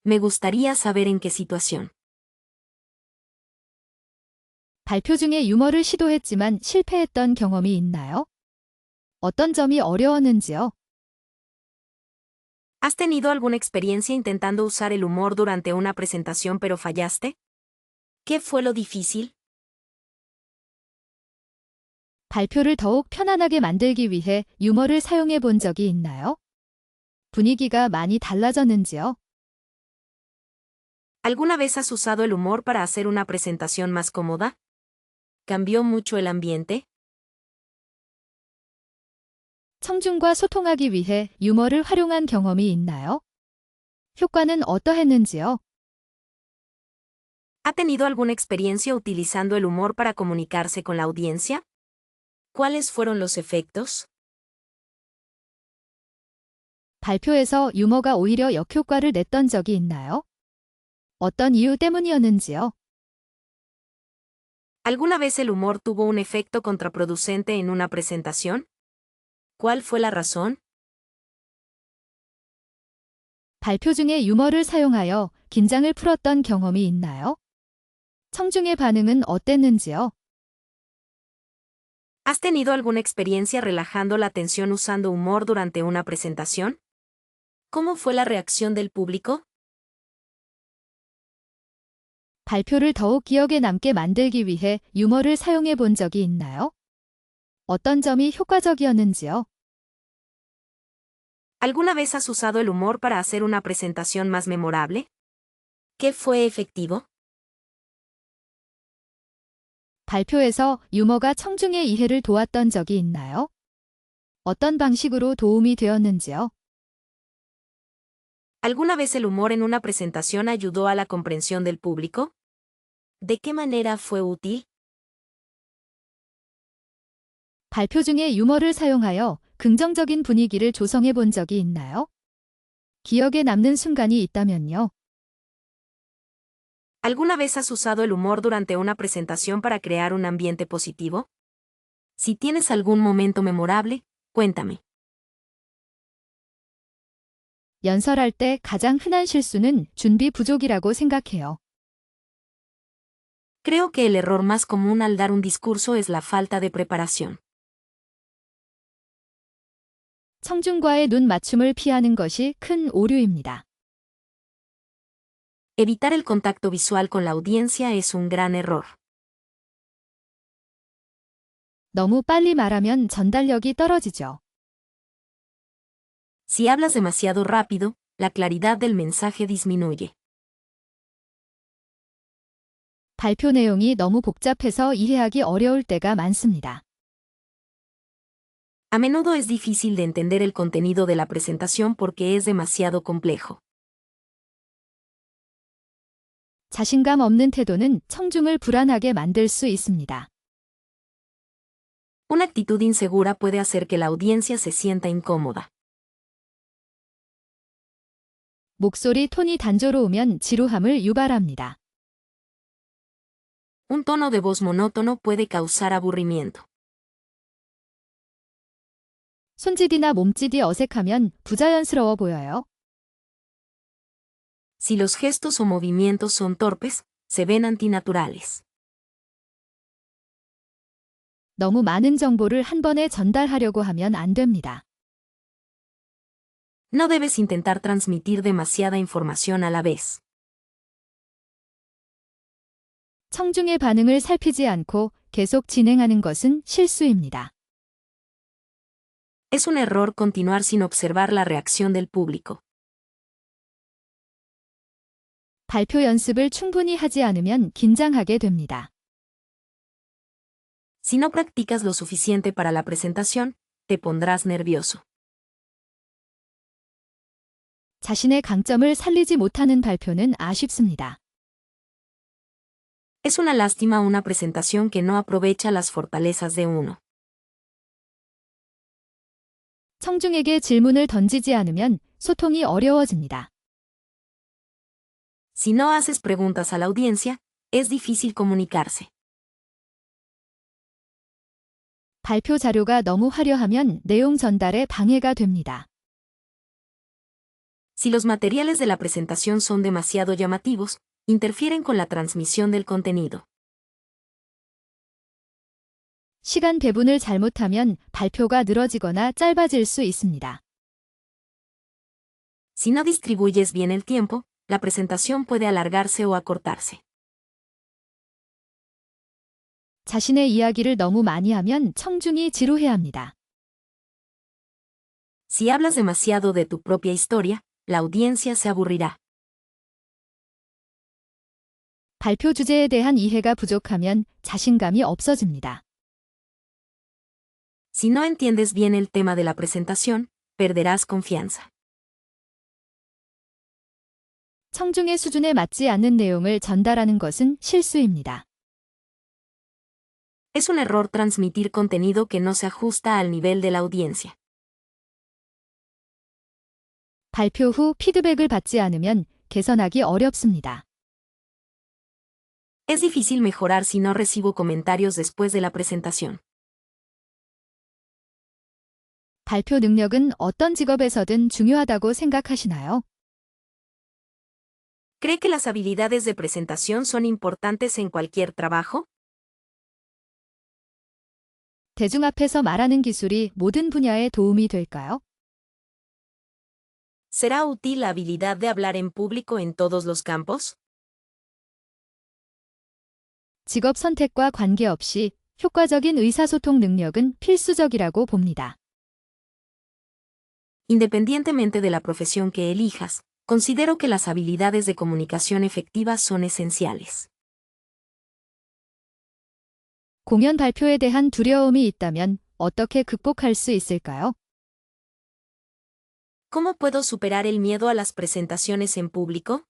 Me gustaría saber en qué situación. 발표 중에 유머를 시도했지만 실패했던 경험이 있나요? 어떤 점이 어려웠는지요? ¿Has tenido alguna experiencia intentando usar el humor durante una presentación pero fallaste? ¿Qué fue lo difícil? 발표를 더욱 편안하게 만들기 위해 유머를 사용해 본 적이 있나요? 분위기가 많이 달라졌는지요? ¿Alguna vez has usado el humor para hacer una presentación más cómoda? ¿Cambió mucho el ambiente? 청중과 소통하기 위해 유머를 활용한 경험이 있나요? 효과는 어떠했는지요? ¿Ha tenido alguna experiencia utilizando el humor para comunicarse con la audiencia? ¿Cuáles fueron los efectos? 발표에서 유머가 오히려 역효과를 냈던 적이 있나요? 어떤 이유 때문이었는지요? ¿Alguna vez el humor tuvo un efecto contraproducente en una presentación? ¿Cuál fue la razón? 발표 중에 유머를 사용하여 긴장을 풀었던 경험이 있나요? 청중의 반응은 어땠는지요? ¿Has tenido alguna experiencia relajando la tensión usando humor durante una presentación? ¿Cómo fue la reacción del público? 발표를 더욱 기억에 남게 만들기 위해 유머를 사용해 본 적이 있나요? 어떤 점이 효과적이었는지요? ¿Alguna vez has usado el humor para hacer una presentación más memorable? ¿Qué fue efectivo? 발표에서 유머가 청중의 이해를 도왔던 적이 있나요? 어떤 방식으로 도움이 되었는지요? ¿Alguna vez el humor en una presentación ayudó a la comprensión del público? ¿De qué manera fue útil? 발표 중에 유머를 사용하여 긍정적인 분위기를 조성해 본 적이 있나요? 기억에 남는 순간이 있다면요. ¿Alguna vez has usado el humor durante una presentación para crear un ambiente positivo? Si tienes algún momento memorable, cuéntame. 연설할 때 가장 흔한 실수는 준비 부족이라고 생각해요. Creo que el error más común al dar un discurso es la falta de preparación. 청중과의 눈 맞춤을 피하는 것이 큰 오류입니다. Evitar el contacto visual con la audiencia es un gran error. 너무 빨리 말하면 전달력이 떨어지죠. Si hablas demasiado rápido, la claridad del mensaje disminuye. 발표 내용이 너무 복잡해서 이해하기 어려울 때가 많습니다. A menudo es difícil de entender el contenido de la presentación porque es demasiado complejo. 자신감 없는 태도는 청중을 불안하게 만들 수 있습니다. Una actitud insegura puede hacer que la audiencia se sienta incómoda. 목소리 톤이 단조로우면 지루함을 유발합니다. Un tono de voz monótono puede causar aburrimiento. 손짓이나 몸짓이 어색하면 부자연스러워 보여요. Si los gestos o movimientos son torpes, se ven antinaturales. 너무 많은 정보를 한 번에 전달하려고 하면 안 됩니다. No debes intentar transmitir demasiada información a la vez. 청중의 반응을 살피지 않고 계속 진행하는 것은 실수입니다. Es un error continuar sin observar la reacción del público. 발표 연습을 충분히 하지 않으면 긴장하게 됩니다. Si no practicas lo suficiente para la presentación, te pondrás nervioso. 자신의 강점을 살리지 못하는 발표는 아쉽습니다. Es una lástima una presentación que no aprovecha las fortalezas de uno. 청중에게 질문을 던지지 않으면 소통이 어려워집니다. Si no haces preguntas a la audiencia, es difícil comunicarse. 발표 자료가 너무 화려하면 내용 전달에 방해가 됩니다. Si los materiales de la presentación son demasiado llamativos, interfieren con la transmisión del contenido. 시간 배분을 잘못하면 발표가 늘어지거나 짧아질 수 있습니다. Si no distribuyes bien el tiempo, la presentación puede alargarse o acortarse. 자신의 이야기를 너무 많이 하면 청중이 지루해합니다. Si hablas demasiado de tu propia historia, la audiencia se aburrirá. 발표 주제에 대한 이해가 부족하면 자신감이 없어집니다. Si no entiendes bien el tema de la presentación, perderás confianza. 청중의 수준에 맞지 않는 내용을 전달하는 것은 실수입니다. Es un error transmitir contenido que no se ajusta al nivel de la audiencia. 발표 후 피드백을 받지 않으면 개선하기 어렵습니다. Es difícil mejorar si no recibo comentarios después de la presentación. 발표 능력은 어떤 직업에서든 중요하다고 생각하시나요? ¿Cree que las habilidades de presentación son importantes en cualquier trabajo? 대중 앞에서 말하는 기술이 모든 분야에 도움이 될까요? ¿Será útil la habilidad de hablar en público en todos los campos? 직업 선택과 관계없이 효과적인 의사소통 능력은 필수적이라고 봅니다. Independientemente de la profesión que elijas, considero que las habilidades de comunicación efectivas son esenciales. 공연 발표에 대한 두려움이 있다면 어떻게 극복할 수 있을까요? ¿Cómo puedo superar el miedo a las presentaciones en público?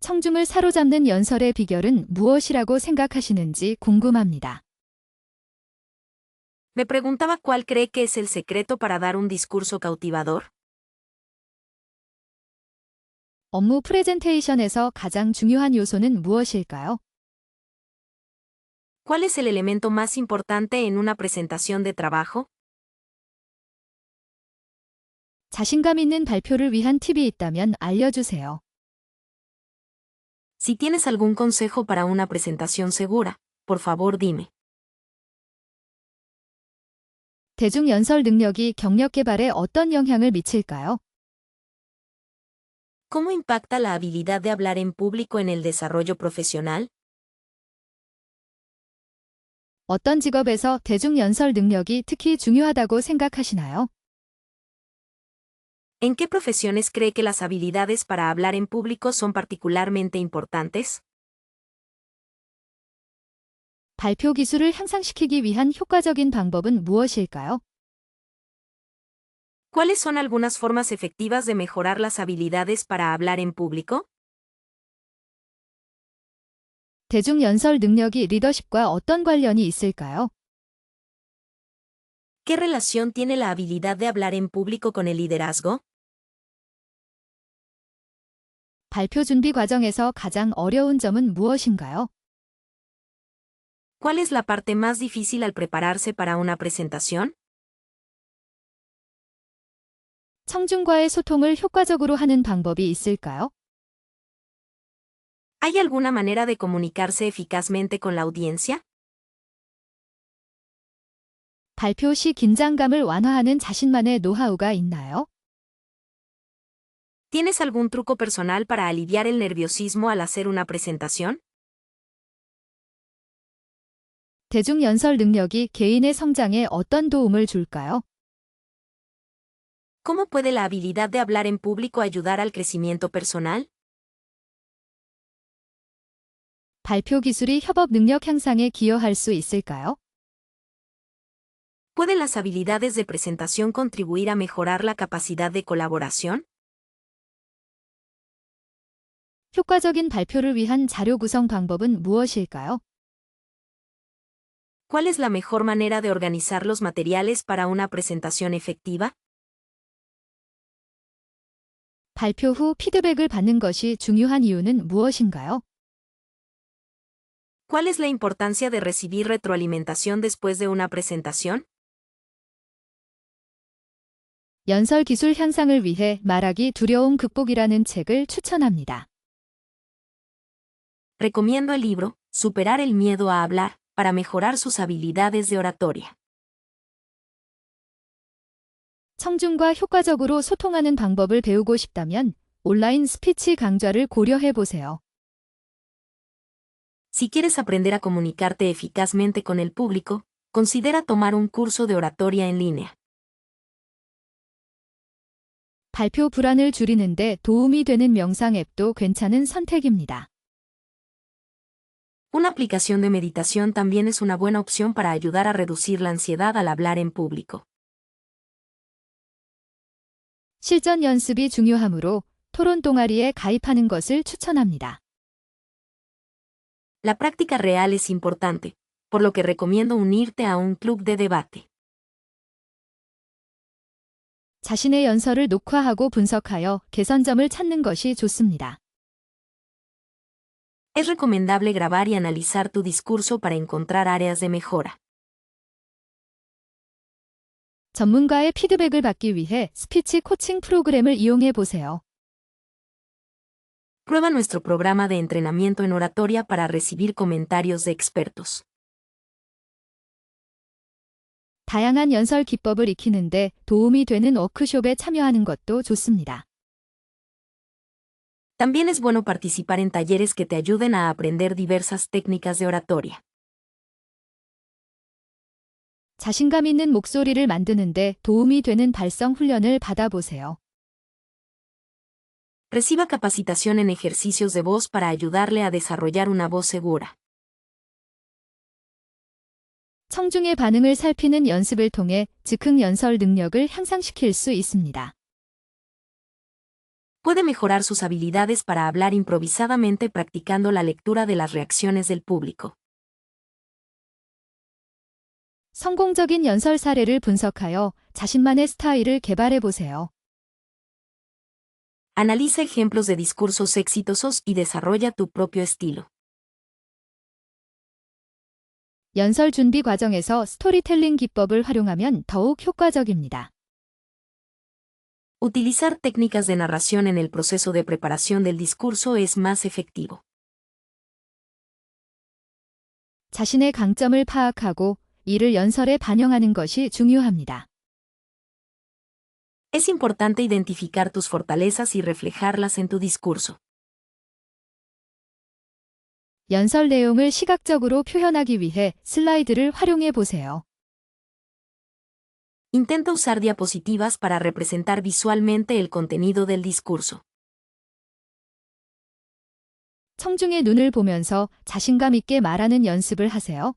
청중을 사로잡는 연설의 비결은 무엇이라고 생각하시는지 궁금합니다. Me preguntaba cuál cree que es el secreto para dar un discurso cautivador. 업무 프레젠테이션에서 가장 중요한 요소는 무엇일까요? ¿Cuál es el elemento más importante en una presentación de trabajo? 자신감 있는 발표를 위한 팁이 있다면 알려주세요. Si tienes algún consejo para una presentación segura, por favor dime. 대중 연설 능력이 경력 개발에 어떤 영향을 미칠까요? ¿Cómo impacta la habilidad de hablar en público en el desarrollo profesional? 어떤 직업에서 대중 연설 능력이 특히 중요하다고 생각하시나요? ¿En qué profesiones cree que las habilidades para hablar en público son particularmente importantes? 발표 기술을 향상시키기 위한 효과적인 방법은 무엇일까요? ¿Cuáles son algunas formas efectivas de mejorar las habilidades para hablar en público? 대중 연설 능력이 리더십과 어떤 관련이 있을까요? ¿Qué relación tiene la habilidad de hablar en público con el liderazgo? 발표 준비 과정에서 가장 어려운 점은 무엇인가요? ¿Cuál es la parte más difícil al prepararse para una presentación? 청중과의 소통을 효과적으로 하는 방법이 있을까요? ¿Hay alguna manera de comunicarse eficazmente con la audiencia? 발표 시 긴장감을 완화하는 자신만의 노하우가 있나요? ¿Tienes algún truco personal para aliviar el nerviosismo al hacer una presentación? 대중 연설 능력이 개인의 성장에 어떤 도움을 줄까요? ¿Cómo puede la habilidad de hablar en público ayudar al crecimiento personal? 발표 기술이 협업 능력 향상에 기여할 수 있을까요? ¿Pueden las habilidades de presentación contribuir a mejorar la capacidad de colaboración? 효과적인 발표를 위한 자료 구성 방법은 무엇일까요? ¿Cuál es la mejor manera de organizar los materiales para una presentación efectiva? 발표 후 피드백을 받는 것이 중요한 이유는 무엇인가요? ¿Cuál es la importancia de recibir retroalimentación después de una presentación? 연설 기술 향상을 위해 말하기 두려움 극복이라는 책을 추천합니다. Recomiendo el libro, Superar el miedo a hablar, para mejorar sus habilidades de oratoria. 청중과 효과적으로 소통하는 방법을 배우고 싶다면 온라인 스피치 강좌를 고려해 보세요. Si quieres aprender a comunicarte eficazmente con el público, considera tomar un curso de oratoria en línea. 발표 불안을 줄이는데 도움이 되는 명상 앱도 괜찮은 선택입니다. Una aplicación de meditación también es una buena opción para ayudar a reducir la ansiedad al hablar en público. 실전 연습이 중요하므로 토론 동아리에 가입하는 것을 추천합니다. La práctica real es importante, por lo que recomiendo unirte a un club de debate. 자신의 연설을 녹화하고 분석하여 개선점을 찾는 것이 좋습니다. Es recomendable grabar y analizar tu discurso para encontrar áreas de mejora. 전문가의 피드백을 받기 위해 스피치 코칭 프로그램을 이용해 보세요. Prueba nuestro programa de entrenamiento en oratoria para recibir comentarios de expertos. 다양한 연설 기법을 익히는데 도움이 되는 워크숍에 참여하는 것도 좋습니다. También es bueno participar en talleres que te ayuden a aprender diversas técnicas de oratoria. 자신감 있는 목소리를 만드는데 도움이 되는 발성 훈련을 받아보세요. Reciba capacitación en ejercicios de voz para ayudarle a desarrollar una voz segura. 청중의 반응을 살피는 연습을 통해 즉흥 연설 능력을 향상시킬 수 있습니다. Puede mejorar sus habilidades para hablar improvisadamente practicando la lectura de las reacciones del público. 성공적인 연설 사례를 분석하여 자신만의 스타일을 개발해 보세요. Analiza ejemplos de discursos exitosos y desarrolla tu propio estilo. 연설 준비 과정에서 스토리텔링 기법을 활용하면 더욱 효과적입니다. Utilizar técnicas de narración en el proceso de preparación del discurso es más efectivo. 자신의 강점을 파악하고 이를 연설에 반영하는 것이 중요합니다. Es importante identificar tus fortalezas y reflejarlas en tu discurso. 연설 내용을 시각적으로 표현하기 위해 슬라이드를 활용해 보세요. Intenta usar diapositivas para representar visualmente el contenido del discurso. 청중의 눈을 보면서 자신감 있게 말하는 연습을 하세요.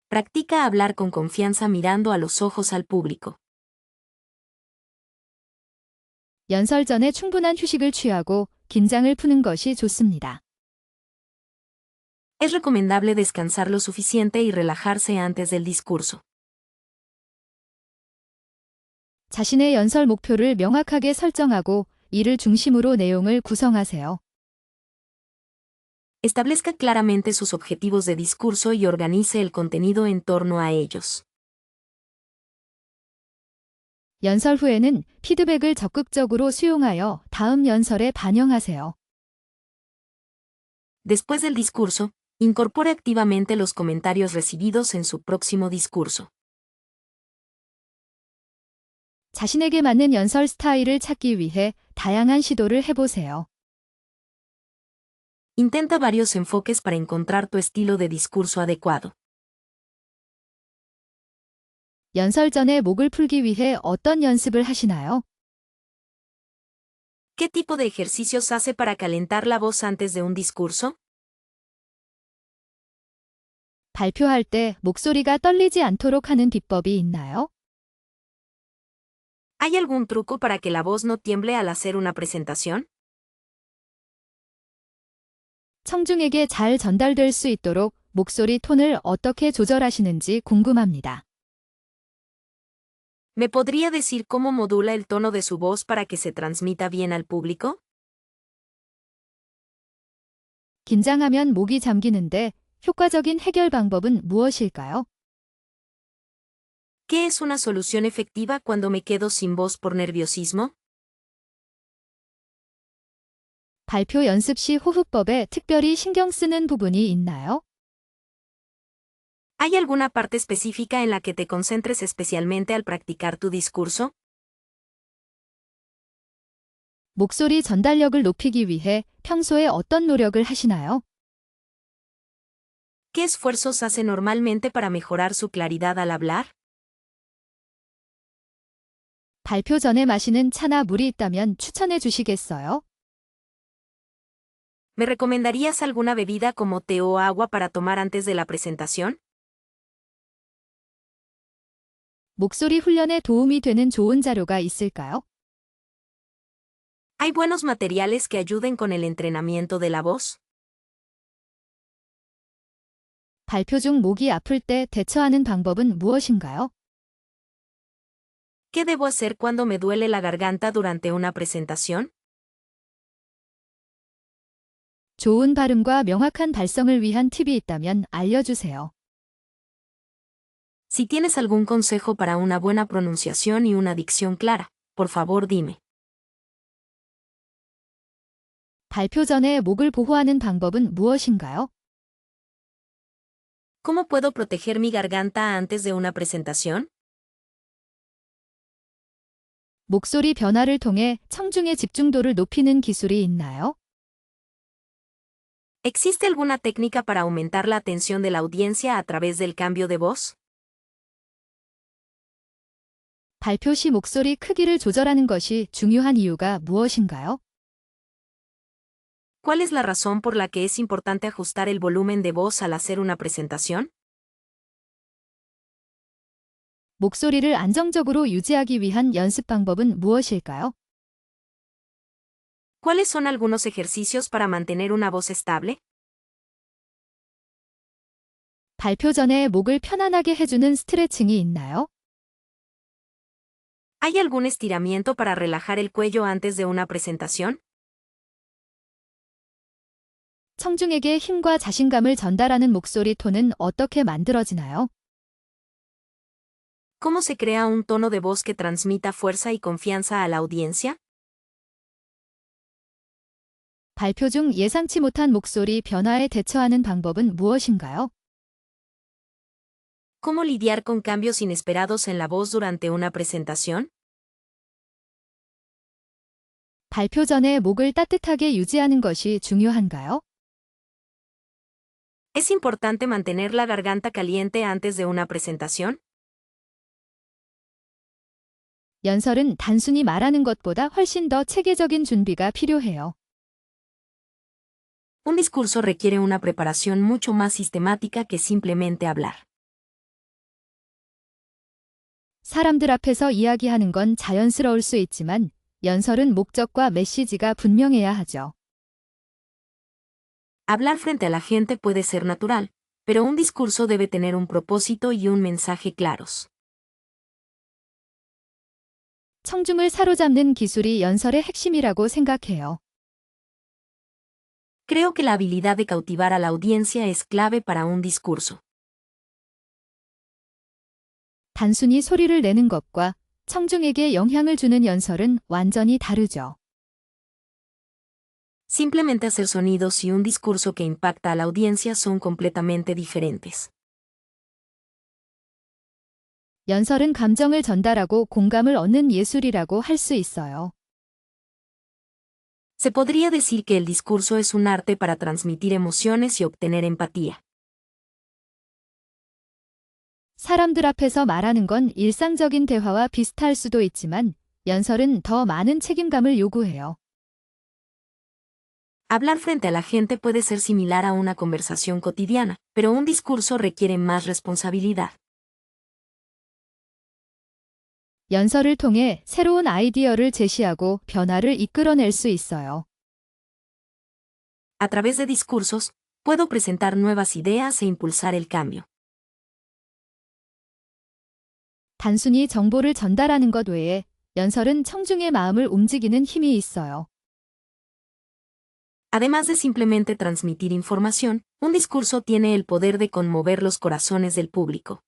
Practica hablar con confianza mirando a los ojos al público. 연설 전에 충분한 휴식을 취하고 긴장을 푸는 것이 좋습니다. Es recomendable descansar lo suficiente y relajarse antes del discurso. 자신의 연설 목표를 명확하게 설정하고 이를 중심으로 내용을 구성하세요. Establezca claramente sus objetivos de discurso y organice el contenido en torno a ellos. 연설 후에는 피드백을 적극적으로 수용하여 다음 연설에 반영하세요. Después del discurso, incorpore activamente los comentarios recibidos en su próximo discurso. 자신에게 맞는 연설 스타일을 찾기 위해 다양한 시도를 해보세요. Intenta varios enfoques para encontrar tu estilo de discurso adecuado. 연설 전에 목을 풀기 위해 어떤 연습을 하시나요? ¿Qué tipo de ejercicios hace para calentar la voz antes de un discurso? 발표할 때 목소리가 떨리지 않도록 하는 비법이 있나요? ¿Hay algún truco para que la voz no tiemble al hacer una presentación? 청중에게 잘 전달될 수 있도록 목소리 톤을 어떻게 조절하시는지 궁금합니다. ¿Me podría decir cómo modula el tono de su voz para que se transmita bien al público? 긴장하면 목이 잠기는데 효과적인 해결 방법은 무엇일까요? ¿Qué es una solución efectiva cuando me quedo sin voz por nerviosismo? 발표 연습 시 호흡법에 특별히 신경 쓰는 부분이 있나요? ¿Hay alguna parte específica en la que te concentres especialmente al practicar tu discurso? 목소리 전달력을 높이기 위해 평소에 어떤 노력을 하시나요? ¿Qué esfuerzos hace normalmente para mejorar su claridad al hablar? 발표 전에 마시는 차나 물이 있다면 추천해 주시겠어요? ¿Me recomendarías alguna bebida como té o agua para tomar antes de la presentación? 목소리 훈련에 도움이 되는 좋은 자료가 있을까요? ¿Hay buenos materiales que ayuden con el entrenamiento de la voz? 발표 중 목이 아플 때 대처하는 방법은 무엇인가요? ¿Qué debo hacer cuando me duele la garganta durante una presentación? 좋은 발음과 명확한 발성을 위한 팁이 있다면 알려주세요. Si tienes algún consejo para una buena pronunciación y una dicción clara, por favor dime. 발표 전에 목을 보호하는 방법은 무엇인가요? ¿Cómo puedo proteger mi garganta antes de una presentación? 목소리 변화를 통해 청중의 집중도를 높이는 기술이 있나요? ¿Existe alguna técnica para aumentar la atención de la audiencia a través del cambio de voz? 발표 시 목소리 크기를 조절하는 것이 중요한 이유가 무엇인가요? ¿Cuál es la razón por la que es importante ajustar el volumen de voz al hacer una presentación? 목소리를 안정적으로 유지하기 위한 연습 방법은 무엇일까요? ¿Cuáles son algunos ejercicios para mantener una voz estable? 발표 전에 목을 편안하게 해주는 스트레칭이 있나요? ¿Hay algún estiramiento para relajar el cuello antes de una presentación? 청중에게 힘과 자신감을 전달하는 목소리 톤은 어떻게 만들어지나요? ¿Cómo se crea un tono de voz que transmita fuerza y confianza a la audiencia? 발표 중 예상치 못한 목소리 변화에 대처하는 방법은 무엇인가요? ¿Cómo lidiar con cambios inesperados en la voz durante una presentación? 발표 전에 목을 따뜻하게 유지하는 것이 중요한가요? ¿Es importante mantener la garganta caliente antes de una presentación? 연설은 단순히 말하는 것보다 훨씬 더 체계적인 준비가 필요해요. Un discurso requiere una preparación mucho más sistemática que simplemente hablar. 사람들 앞에서 이야기하는 건 자연스러울 수 있지만 연설은 목적과 메시지가 분명해야 하죠. Hablar frente a la gente puede ser natural, pero un discurso debe tener un propósito y un mensaje claros. 청중을 사로잡는 기술이 연설의 핵심이라고 생각해요. Creo que la habilidad de cautivar a la audiencia es clave para un discurso. 단순히 소리를 내는 것과 청중에게 영향을 주는 연설은 완전히 다르죠. Simplemente hacer sonidos y un discurso que impacta a la audiencia son completamente diferentes. 연설은 감정을 전달하고 공감을 얻는 예술이라고 할 수 있어요. Se podría decir que el discurso es un arte para transmitir emociones y obtener empatía. 사람들 앞에서 말하는 건 일상적인 대화와 비슷할 수도 있지만 연설은 더 많은 책임감을 요구해요. Hablar frente a la gente puede ser similar a una conversación cotidiana, pero un discurso requiere más responsabilidad. 연설을 통해 새로운 아이디어를 제시하고 변화를 이끌어낼 수 있어요. A través de discursos, puedo presentar nuevas ideas e impulsar el cambio. 단순히 정보를 전달하는 것 외에 연설은 청중의 마음을 움직이는 힘이 있어요. Además de simplemente transmitir información, un discurso tiene el poder de conmover los corazones del público.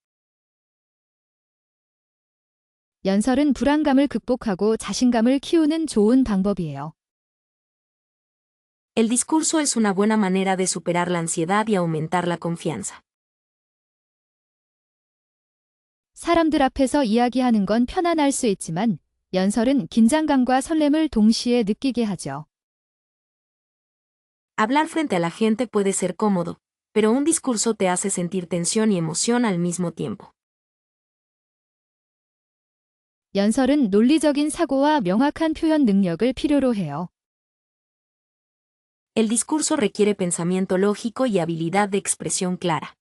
연설은 불안감을 극복하고 자신감을 키우는 좋은 방법이에요. El discurso es una buena manera de superar la ansiedad y aumentar la confianza. 사람들 앞에서 이야기하는 건 편안할 수 있지만 연설은 긴장감과 설렘을 동시에 느끼게 하죠. Hablar frente a la gente puede ser cómodo, pero un discurso te hace sentir tensión y emoción al mismo tiempo. 연설은 논리적인 사고와 명확한 표현 능력을 필요로 해요. El discurso requiere pensamiento lógico y habilidad de expresión clara.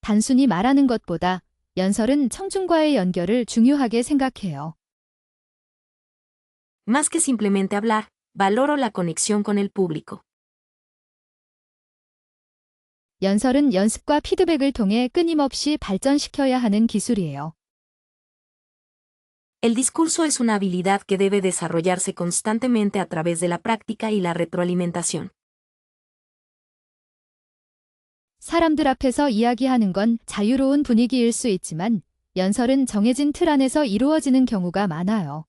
단순히 말하는 것보다 연설은 청중과의 연결을 중요하게 생각해요. Más que simplemente hablar, valoro la conexión con el público. 연설은 연습과 피드백을 통해 끊임없이 발전시켜야 하는 기술이에요. El discurso es una habilidad que debe desarrollarse constantemente a través de la práctica y la retroalimentación. 사람들 앞에서 이야기하는 건 자유로운 분위기일 수 있지만 연설은 정해진 틀 안에서 이루어지는 경우가 많아요.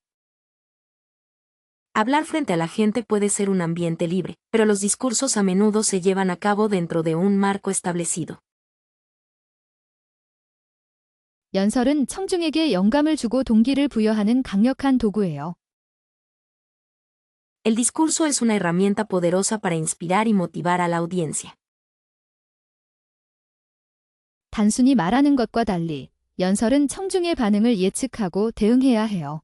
Hablar frente a la gente puede ser un ambiente libre, pero los discursos a menudo se llevan a cabo dentro de un marco establecido. 연설은 청중에게 영감을 주고 동기를 부여하는 강력한 도구예요. El discurso es una herramienta poderosa para inspirar y motivar a la audiencia. 단순히 말하는 것과 달리 연설은 청중의 반응을 예측하고 대응해야 해요.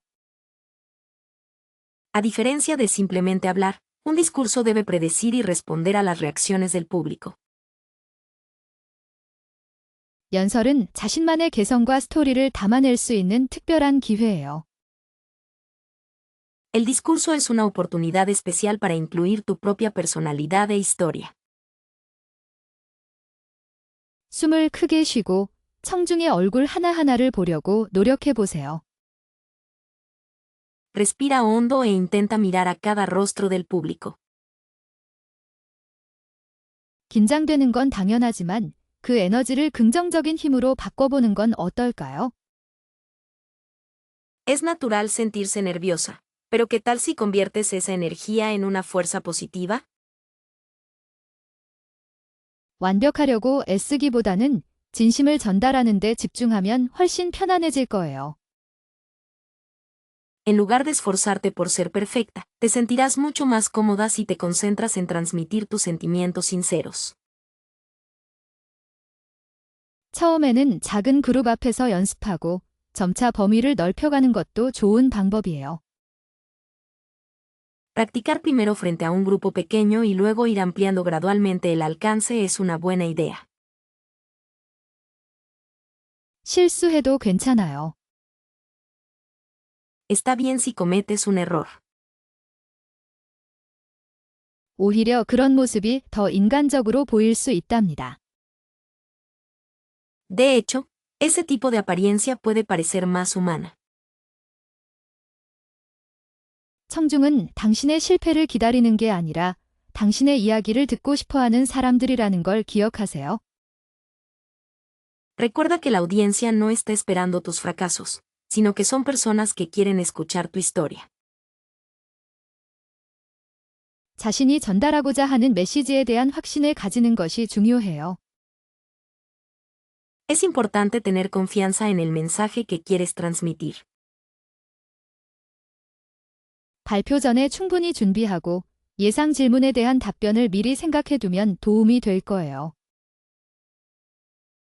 A diferencia de simplemente hablar, un discurso debe predecir y responder a las reacciones del público. 연설은 자신만의 개성과 스토리를 담아낼 수 있는 특별한 기회예요. El discurso es una oportunidad especial para incluir tu propia personalidad e historia. 숨을 크게 쉬고 청중의 얼굴 하나하나를 보려고 노력해 보세요. Respira hondo e intenta mirar a cada rostro del público. 긴장되는 건 당연하지만 그 에너지를 긍정적인 힘으로 바꿔보는 건 어떨까요? Es natural sentirse nerviosa, pero ¿qué tal si conviertes esa energía en una fuerza positiva? 완벽하려고 애쓰기보다는 진심을 전달하는 데 집중하면 훨씬 편안해질 거예요. En lugar de esforzarte por ser perfecta, te sentirás mucho más cómoda si te concentras en transmitir tus sentimientos sinceros. 처음에는 작은 그룹 앞에서 연습하고 점차 범위를 넓혀가는 것도 좋은 방법이에요. Practicar primero frente a un grupo pequeño y luego ir ampliando gradualmente el alcance es una buena idea. 실수해도 괜찮아요. Está bien si cometes un error. 오히려 그런 모습이 더 인간적으로 보일 수 있답니다. De hecho, ese tipo de apariencia puede parecer más humana. 청중은 당신의 실패를 기다리는 게 아니라 당신의 이야기를 듣고 싶어하는 사람들이라는 걸 기억하세요. Recuerda que la audiencia no está esperando tus fracasos, sino que son personas que quieren escuchar tu historia. 자신이 전달하고자 하는 메시지에 대한 확신을 가지는 것이 중요해요. Es importante tener confianza en el mensaje que quieres transmitir. 발표 전에 충분히 준비하고 예상 질문에 대한 답변을 미리 생각해두면 도움이 될 거예요.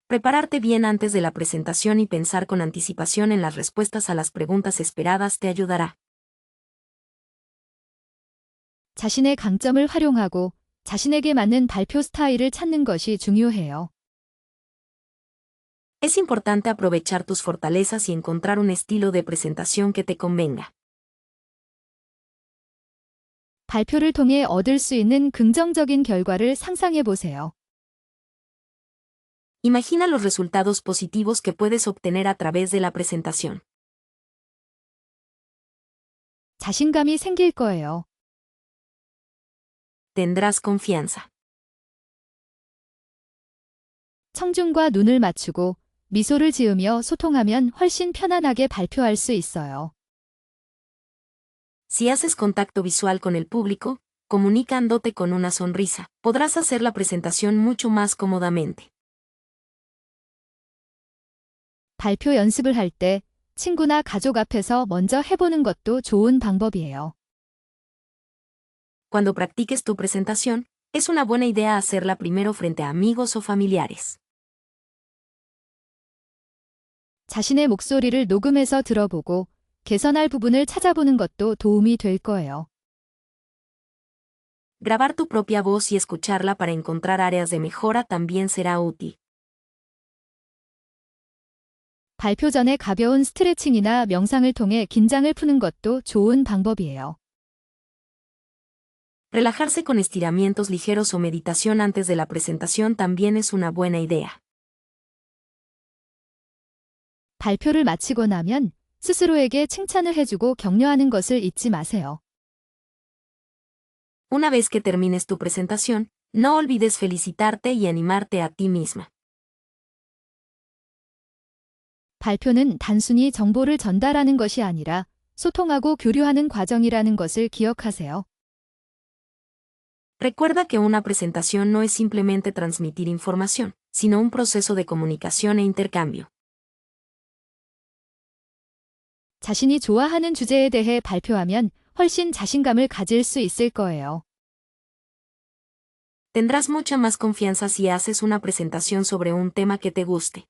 Prepararte bien antes de la presentación y pensar con anticipación en las respuestas a las preguntas esperadas te ayudará. 자신의 강점을 활용하고 자신에게 맞는 발표 스타일을 찾는 것이 중요해요. Es importante aprovechar tus fortalezas y encontrar un estilo de presentación que te convenga. 발표를 통해 얻을 수 있는 긍정적인 결과를 상상해 보세요. Imagina los resultados positivos que puedes obtener a través de la presentación. 자신감이 생길 거예요. Tendrás confianza. 청중과 눈을 맞추고 미소를 지으며 소통하면 훨씬 편안하게 발표할 수 있어요. Si haces contacto visual con el público, comunicándote con una sonrisa, podrás hacer la presentación mucho más cómodamente. 발표 연습을 할 때 친구나 가족 앞에서 먼저 해보는 것도 좋은 방법이에요. Cuando practiques tu presentación, es una buena idea hacerla primero frente a amigos o familiares. 자신의 목소리를 녹음해서 들어보고 개선할 부분을 찾아보는 것도 도움이 될 거예요. Grabar tu propia voz y escucharla para encontrar áreas de mejora también será útil. 발표 전에 가벼운 스트레칭이나 명상을 통해 긴장을 푸는 것도 좋은 방법이에요. Relajarse con estiramientos ligeros o meditación antes de la presentación también es una buena idea. 발표를 마치고 나면 스스로에게 칭찬을 해주고 격려하는 것을 잊지 마세요. Una vez que termines tu presentación, no olvides felicitarte y animarte a ti misma. 발표는 단순히 정보를 전달하는 것이 아니라 소통하고 교류하는 과정이라는 것을 기억하세요. Recuerda que una presentación no es simplemente transmitir información, sino un proceso de comunicación e intercambio. 자신이 좋아하는 주제에 대해 발표하면 훨씬 자신감을 가질 수 있을 거예요. Tendrás mucha más confianza si haces una presentación sobre un tema que te guste.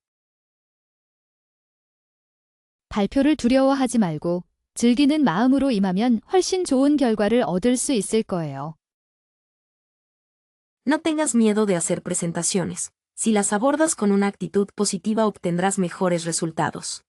발표를 두려워하지 말고 즐기는 마음으로 임하면 훨씬 좋은 결과를 얻을 수 있을 거예요. No tengas miedo de hacer presentaciones. Si las abordas con una actitud positiva obtendrás mejores resultados.